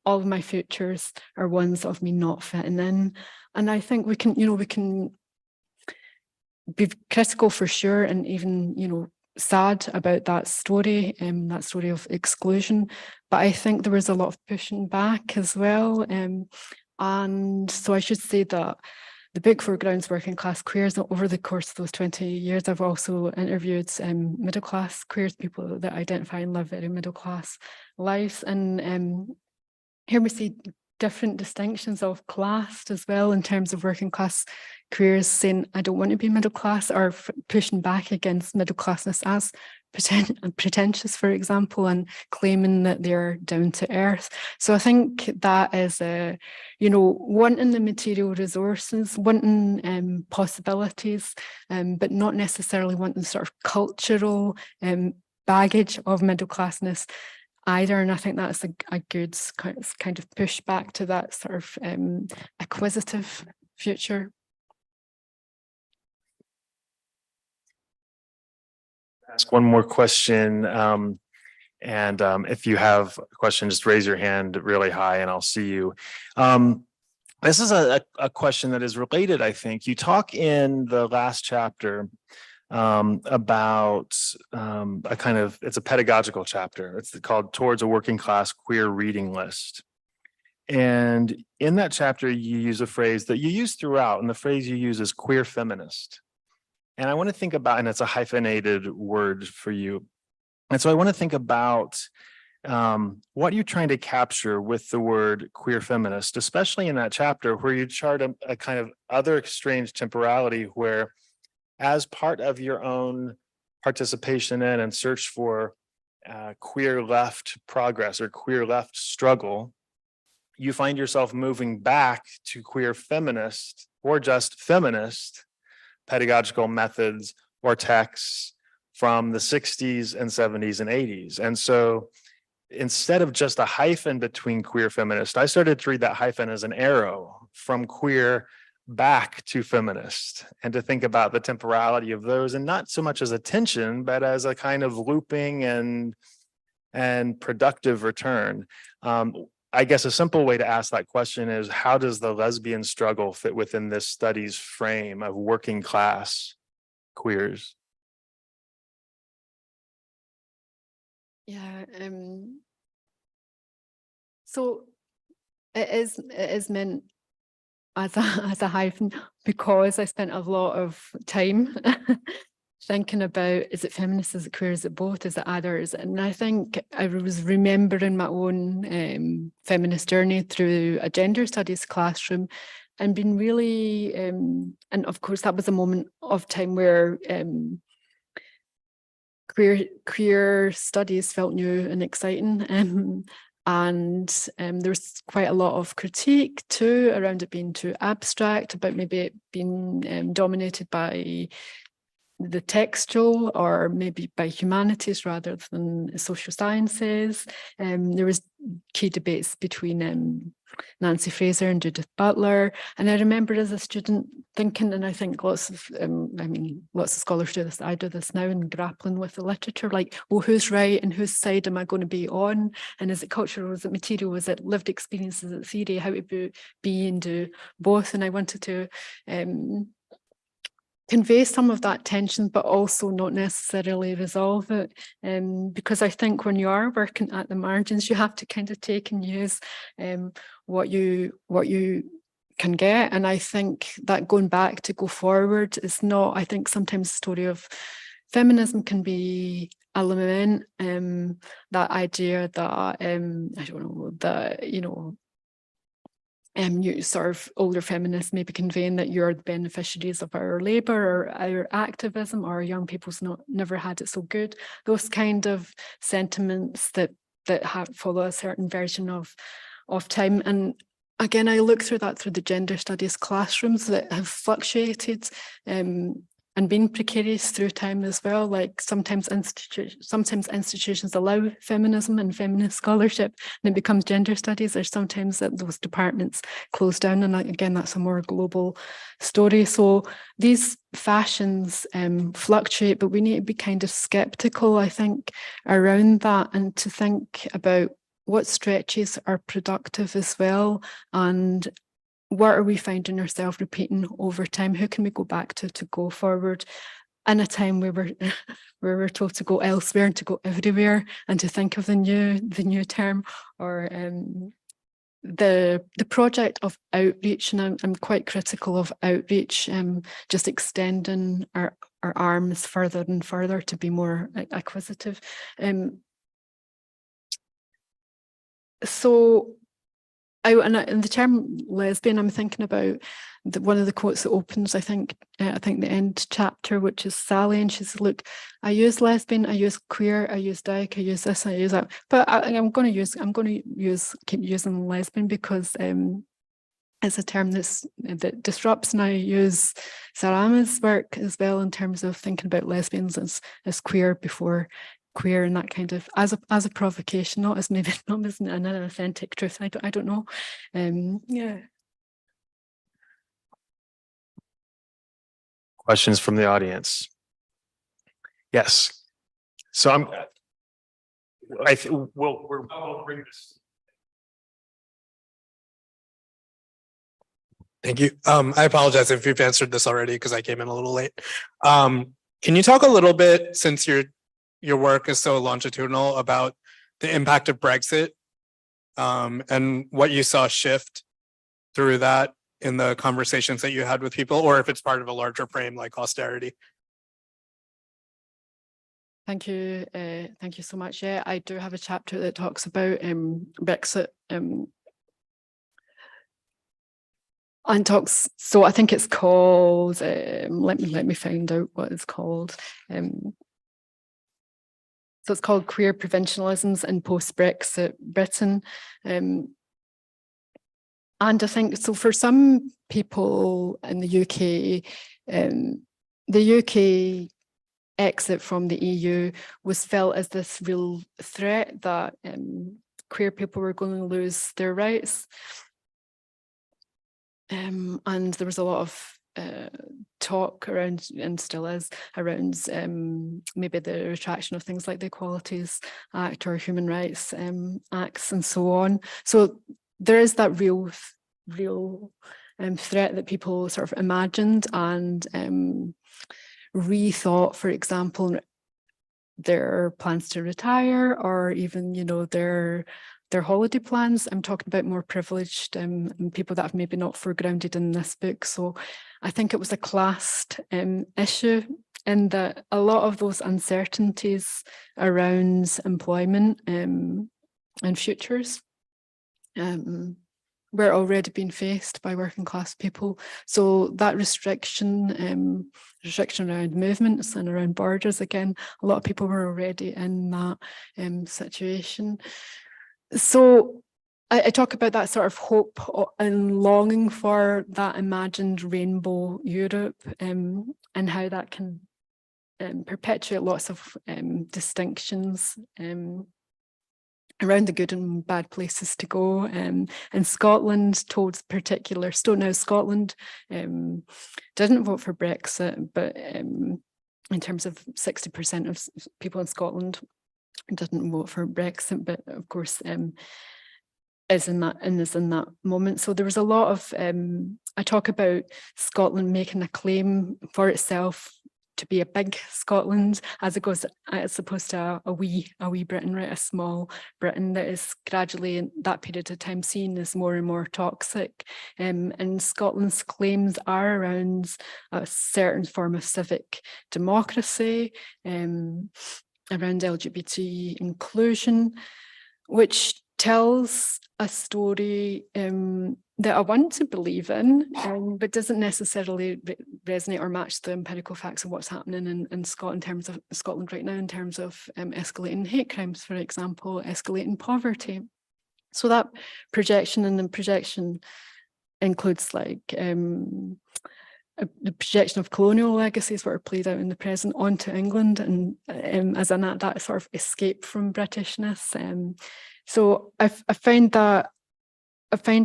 all of my futures are ones of me not fitting in. And I think we can be critical for sure, and even sad about that story of exclusion, but I think there was a lot of pushing back as well, and so I should say that the book foregrounds working class queers. Over the course of those 20 years, I've also interviewed middle class queers, people that identify and live very middle class lives. And here we see different distinctions of class as well, in terms of working class queers saying, I don't want to be middle class, or pushing back against middle classness as pretentious, for example, and claiming that they're down to earth. So I think that is wanting the material resources, wanting possibilities, but not necessarily wanting sort of cultural baggage of middle classness either. And I think that's a good kind of pushback to that sort of acquisitive future. Ask one more question. And if you have a question, just raise your hand really high and I'll see you. This is a question that is related, I think. You talk in the last chapter about it's a pedagogical chapter. It's called Towards a Working Class Queer Reading List. And in that chapter, you use a phrase that you use throughout, and the phrase you use is queer feminist. And I want to think about, and it's a hyphenated word for you. And so I want to think about what you're trying to capture with the word queer feminist, especially in that chapter where you chart a kind of other strange temporality where, as part of your own participation in and search for queer left progress or queer left struggle, you find yourself moving back to queer feminist or just feminist pedagogical methods or texts from the 60s and 70s and 80s. And so instead of just a hyphen between queer feminist, I started to read that hyphen as an arrow from queer back to feminist, and to think about the temporality of those, and not so much as a tension, but as a kind of looping and productive return. I guess a simple way to ask that question is, how does the lesbian struggle fit within this study's frame of working class queers? Yeah, so it is meant as a hyphen because I spent a lot of time thinking about, is it feminist, is it queer, is it both, is it either, is it? And I think I was remembering my own feminist journey through a gender studies classroom, and been really, and of course that was a moment of time where queer studies felt new and exciting. And there was quite a lot of critique too around it being too abstract, about maybe it being dominated by the textual, or maybe by humanities rather than social sciences. There was key debates between Nancy Fraser and Judith Butler. And I remember as a student thinking, and I think lots of scholars do this, I do this now, and grappling with the literature, like, well, who's right and whose side am I going to be on? And is it cultural, is it material, is it lived experience, is it theory? How to be and do both? And I wanted to convey some of that tension, but also not necessarily resolve it. Because I think when you are working at the margins, you have to kind of take and use what you can get. And I think that going back to go forward is not, I think sometimes the story of feminism can be a lament, that idea that, I don't know, that, you know, you sort of older feminists maybe conveying that you're the beneficiaries of our labour or our activism, or young people's never had it so good. Those kind of sentiments that follow a certain version of time. And again, I look through that through the gender studies classrooms that have fluctuated and been precarious through time as well. Like sometimes institutions allow feminism and feminist scholarship, and it becomes gender studies, or sometimes that those departments close down. And again, that's a more global story. So these fashions fluctuate, but we need to be kind of skeptical, I think, around that, and to think about what stretches are productive as well, and what are we finding ourselves repeating over time? Who can we go back to go forward in a time where we're told to go elsewhere and to go everywhere, and to think of the new term, or the project of outreach. And I'm quite critical of outreach, just extending our arms further and further to be more acquisitive. So and the term lesbian, I'm thinking about one of the quotes that opens, I think the end chapter, which is Sally, and she says, look, I use lesbian, I use queer, I use dyke, I use this, I use that, but I'm going to keep using lesbian, because it's a term that disrupts. And I use Sarama's work as well in terms of thinking about lesbians as queer before queer, and that kind of as a provocation, not as maybe not as an authentic truth. I don't know. Yeah. Questions from the audience? Yes. So we'll bring this. Thank you. I apologize if you've answered this already because I came in a little late. Can you talk a little bit, since your work is so longitudinal, about the impact of Brexit and what you saw shift through that in the conversations that you had with people, or if it's part of a larger frame like austerity? Thank you so much. Yeah, I do have a chapter that talks about Brexit, and talks. So I think it's called. Let me find out what it's called. So it's called Queer Provincialisms in Post-Brexit Britain. And I think, so for some people in the UK exit from the EU was felt as this real threat that queer people were going to lose their rights. And there was a lot of talk around, and still is, around maybe the retraction of things like the Equalities Act or Human Rights Acts and so on. So there is that real threat that people sort of imagined and rethought, for example, their plans to retire, or even, you know, their holiday plans. I'm talking about more privileged people that have maybe not foregrounded in this book. So I think it was a classed issue, in that a lot of those uncertainties around employment and futures were already being faced by working class people. So that restriction around movements and around borders, again, a lot of people were already in that situation. So I talk about that sort of hope and longing for that imagined rainbow Europe, and how that can perpetuate lots of distinctions around the good and bad places to go. And Scotland told particular story. Now, Scotland didn't vote for Brexit, but in terms of 60% of people in Scotland didn't vote for Brexit, but of course is in that moment. So there was a lot of I talk about Scotland making a claim for itself to be a big Scotland, as opposed to a wee Britain, right? A small Britain that is gradually in that period of time seen as more and more toxic. And Scotland's claims are around a certain form of civic democracy, around LGBT inclusion, which tells a story that I want to believe in, but doesn't necessarily resonate or match the empirical facts of what's happening in Scotland, in terms of Scotland right now, in terms of escalating hate crimes, for example, escalating poverty. So that projection, and the projection includes like the projection of colonial legacies that are played out in the present onto England, and as in that sort of escape from Britishness. So I find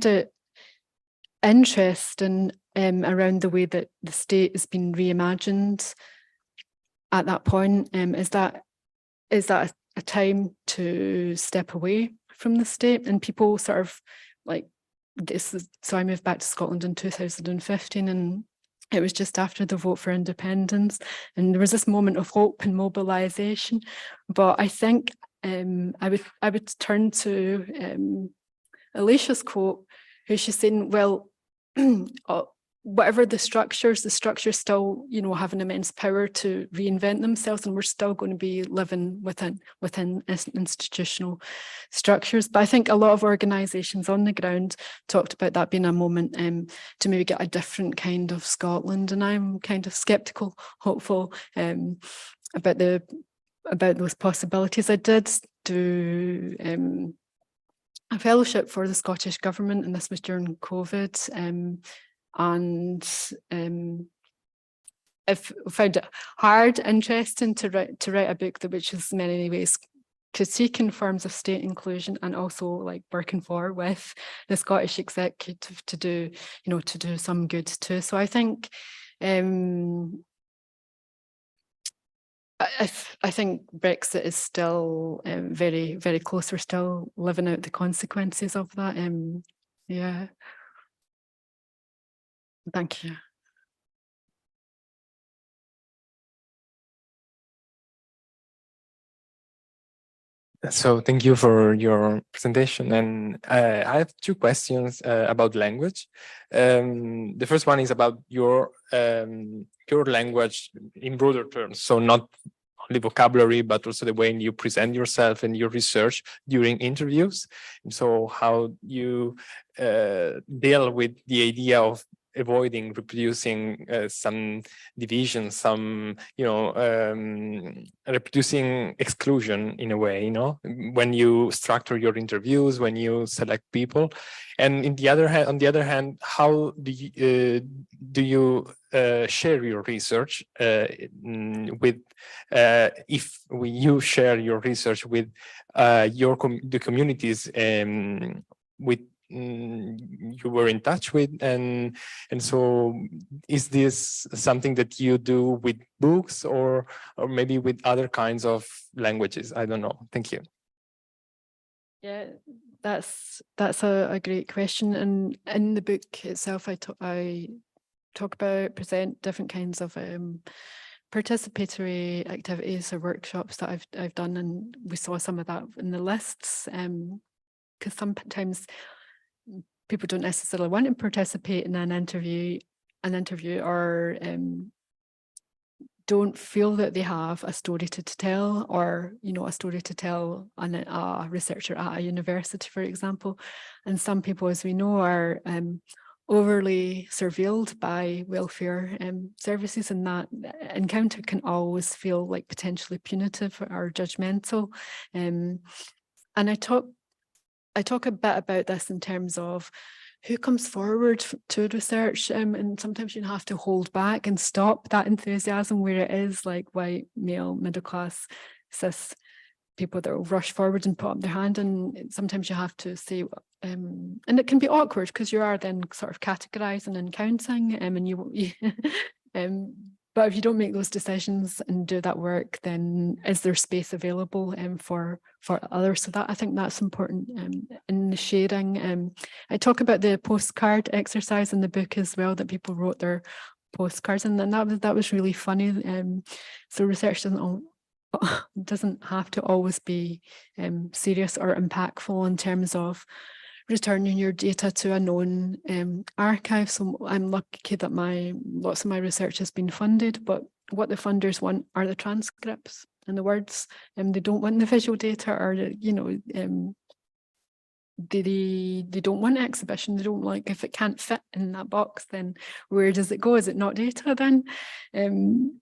it interesting around the way that the state has been reimagined at that point. Is that a time to step away from the state? And people sort of like this. So I moved back to Scotland in 2015, and it was just after the vote for independence, and there was this moment of hope and mobilisation. But I think I would turn to Alicia's quote, who she's saying, well, whatever the structures still, you know, have an immense power to reinvent themselves, and we're still going to be living within institutional structures. But I think a lot of organisations on the ground talked about that being a moment to maybe get a different kind of Scotland, and I'm kind of sceptical, hopeful about those possibilities. I did do a fellowship for the Scottish Government, and this was during COVID, and I found it hard, interesting to write a book which is in many ways critiquing forms of state inclusion, and also like working with the Scottish executive to do some good too. So I think I think Brexit is still very, very close. We're still living out the consequences of that. Yeah. Thank you. So thank you for your presentation. And I have two questions about language. The first one is about your language in broader terms. So not only vocabulary, but also the way you present yourself and your research during interviews. And so how you deal with the idea of avoiding reproducing some division, some, reproducing exclusion in a way, when you structure your interviews, when you select people. And on the other hand, how do you share your research with if you share your research with the communities with you were in touch with, and so is this something that you do with books or maybe with other kinds of languages? I don't know. Thank you. Yeah, that's a great question. And in the book itself, I present different kinds of participatory activities or workshops that I've done, and we saw some of that in the lists. Because sometimes people don't necessarily want to participate in an interview or don't feel that they have a story to tell, or a story to tell on a researcher at a university, for example. And some people, as we know, are overly surveilled by welfare services, and that encounter can always feel like potentially punitive or judgmental. And I talk a bit about this in terms of who comes forward to research, and sometimes you have to hold back and stop that enthusiasm where it is like white, male, middle class, cis people that will rush forward and put up their hand, and sometimes you have to say, and it can be awkward because you are then sort of categorizing and counting, and but if you don't make those decisions and do that work, then is there space available for others? So that, I think that's important in the sharing. I talk about the postcard exercise in the book as well, that people wrote their postcards, and then that was really funny. So research doesn't have to always be serious or impactful in terms of returning your data to a known archive. So I'm lucky that lots of my research has been funded, but what the funders want are the transcripts and the words, and they don't want the visual data, or they don't want exhibition. They don't like, if it can't fit in that box, then where does it go? Is it not data then? In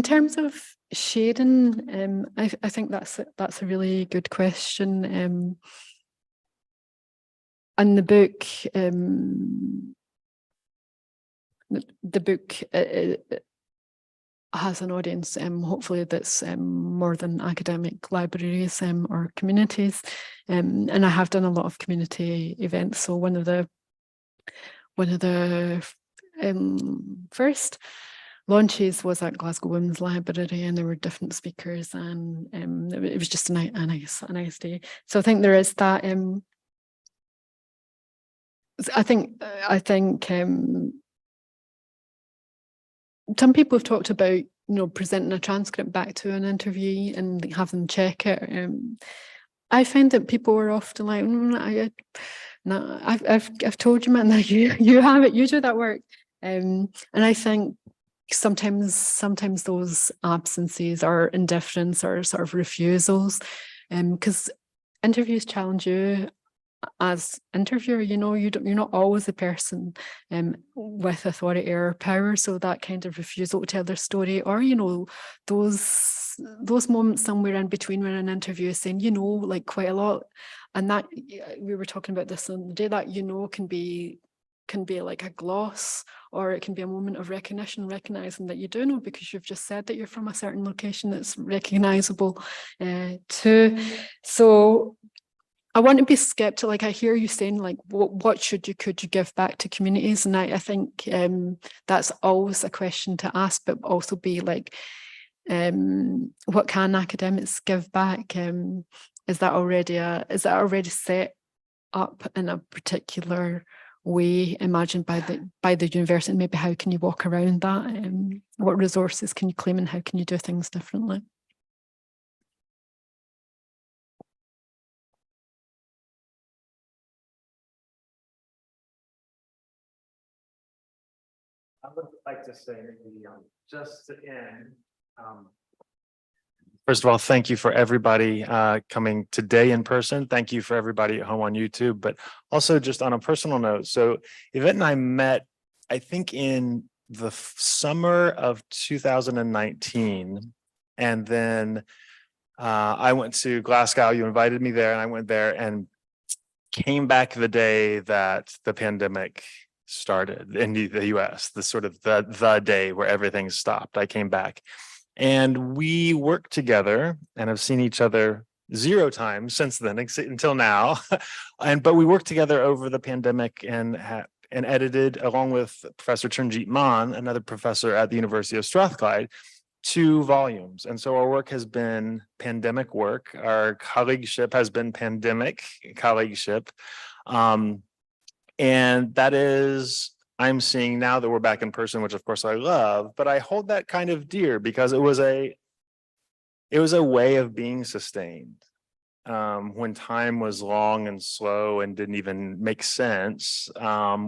terms of sharing, I think that's a really good question. And the book, has an audience, hopefully that's more than academic libraries or communities, and I have done a lot of community events. So one of the first launches was at Glasgow Women's Library, and there were different speakers, and it was just a nice day. So I think there is that. I think some people have talked about presenting a transcript back to an interviewee and have them check it. I find that people are often like, I've told you, man, that you have it, you do that work, and I think sometimes those absences or indifference or sort of refusals, because interviews challenge you as interviewer. You're not always the person with authority or power, so that kind of refusal to tell their story, or those moments somewhere in between when an interview is saying like quite a lot, and that we were talking about this on the day, that can be like a gloss, or it can be a moment of recognition, recognizing that you do know because you've just said that you're from a certain location that's recognizable too. So I want to be skeptical. Like, I hear you saying, like, what could you give back to communities? And I think that's always a question to ask, but also be like, what can academics give back? Is that already set up in a particular way imagined by the university? Maybe how can you walk around that? What resources can you claim, and how can you do things differently? I would like to say, just to end, first of all, thank you for everybody coming today in person. Thank you for everybody at home on YouTube, but also just on a personal note. So Yvette and I met I think in the summer of 2019, and then I went to Glasgow. You invited me there, and I went there and came back the day that the pandemic started in the US, the sort of the day where everything stopped. I came back and we worked together and have seen each other 0 times since then until now. But we worked together over the pandemic and edited, along with Professor Turnjeet Maan, another professor at the University of Strathclyde, 2 volumes. And so our work has been pandemic work. Our colleagueship has been pandemic colleagueship. And that is, I'm seeing now that we're back in person, which of course I love, but I hold that kind of dear because it was a way of being sustained. When time was long and slow and didn't even make sense,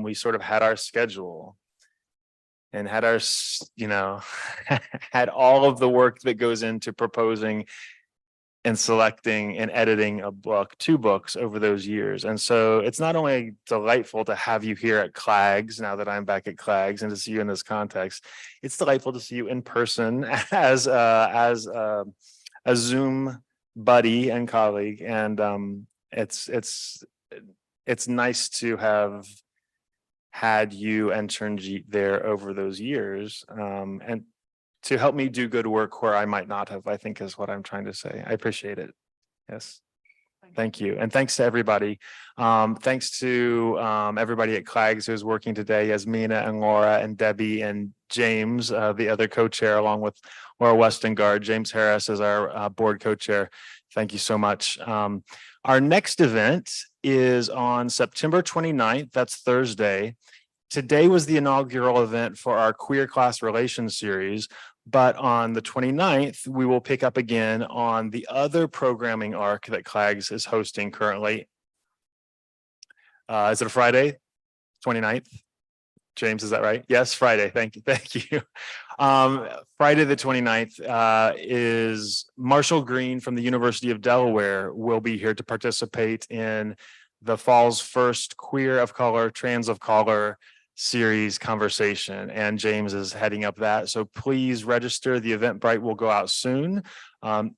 we sort of had our schedule and had our, had all of the work that goes into proposing and selecting and editing a book, 2 books over those years. And so it's not only delightful to have you here at CLAGS now that I'm back at CLAGS and to see you in this context, it's delightful to see you in person as a Zoom buddy and colleague. And it's nice to have had you and Turnjeet there over those years, and to help me do good work where I might not have, I think is what I'm trying to say. I appreciate it. Yes. Thank you. And thanks to everybody. Thanks to everybody at CLAGS who's working today, Yasmina and Laura and Debbie and James, the other co-chair, along with Laura Westengard. James Harris is our board co-chair. Thank you so much. Our next event is on September 29th. That's Thursday. Today was the inaugural event for our Queer Class Relations series, but on the 29th, we will pick up again on the other programming arc that CLAGS is hosting currently. Is it a Friday? 29th? James, is that right? Yes, Friday. Thank you. Thank you. Friday the 29th is Marshall Green from the University of Delaware will be here to participate in the fall's first Queer of Color, Trans of Color series conversation, and James is heading up that. So please register. The Eventbrite will go out soon.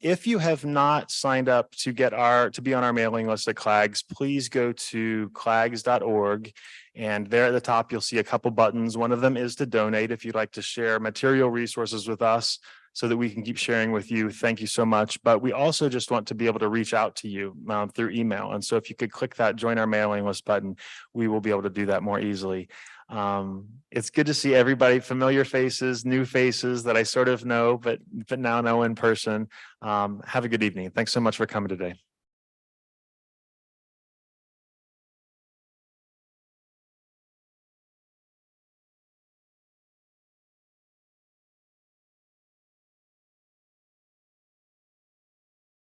If you have not signed up to be on our mailing list at CLAGS, please go to clags.org, and there at the top you'll see a couple buttons. One of them is to donate if you'd like to share material resources with us so that we can keep sharing with you. Thank you so much. But we also just want to be able to reach out to you through email. And so if you could click that join our mailing list button, we will be able to do that more easily. It's good to see everybody, familiar faces, new faces that I sort of know, but now know in person. Have a good evening. Thanks so much for coming today.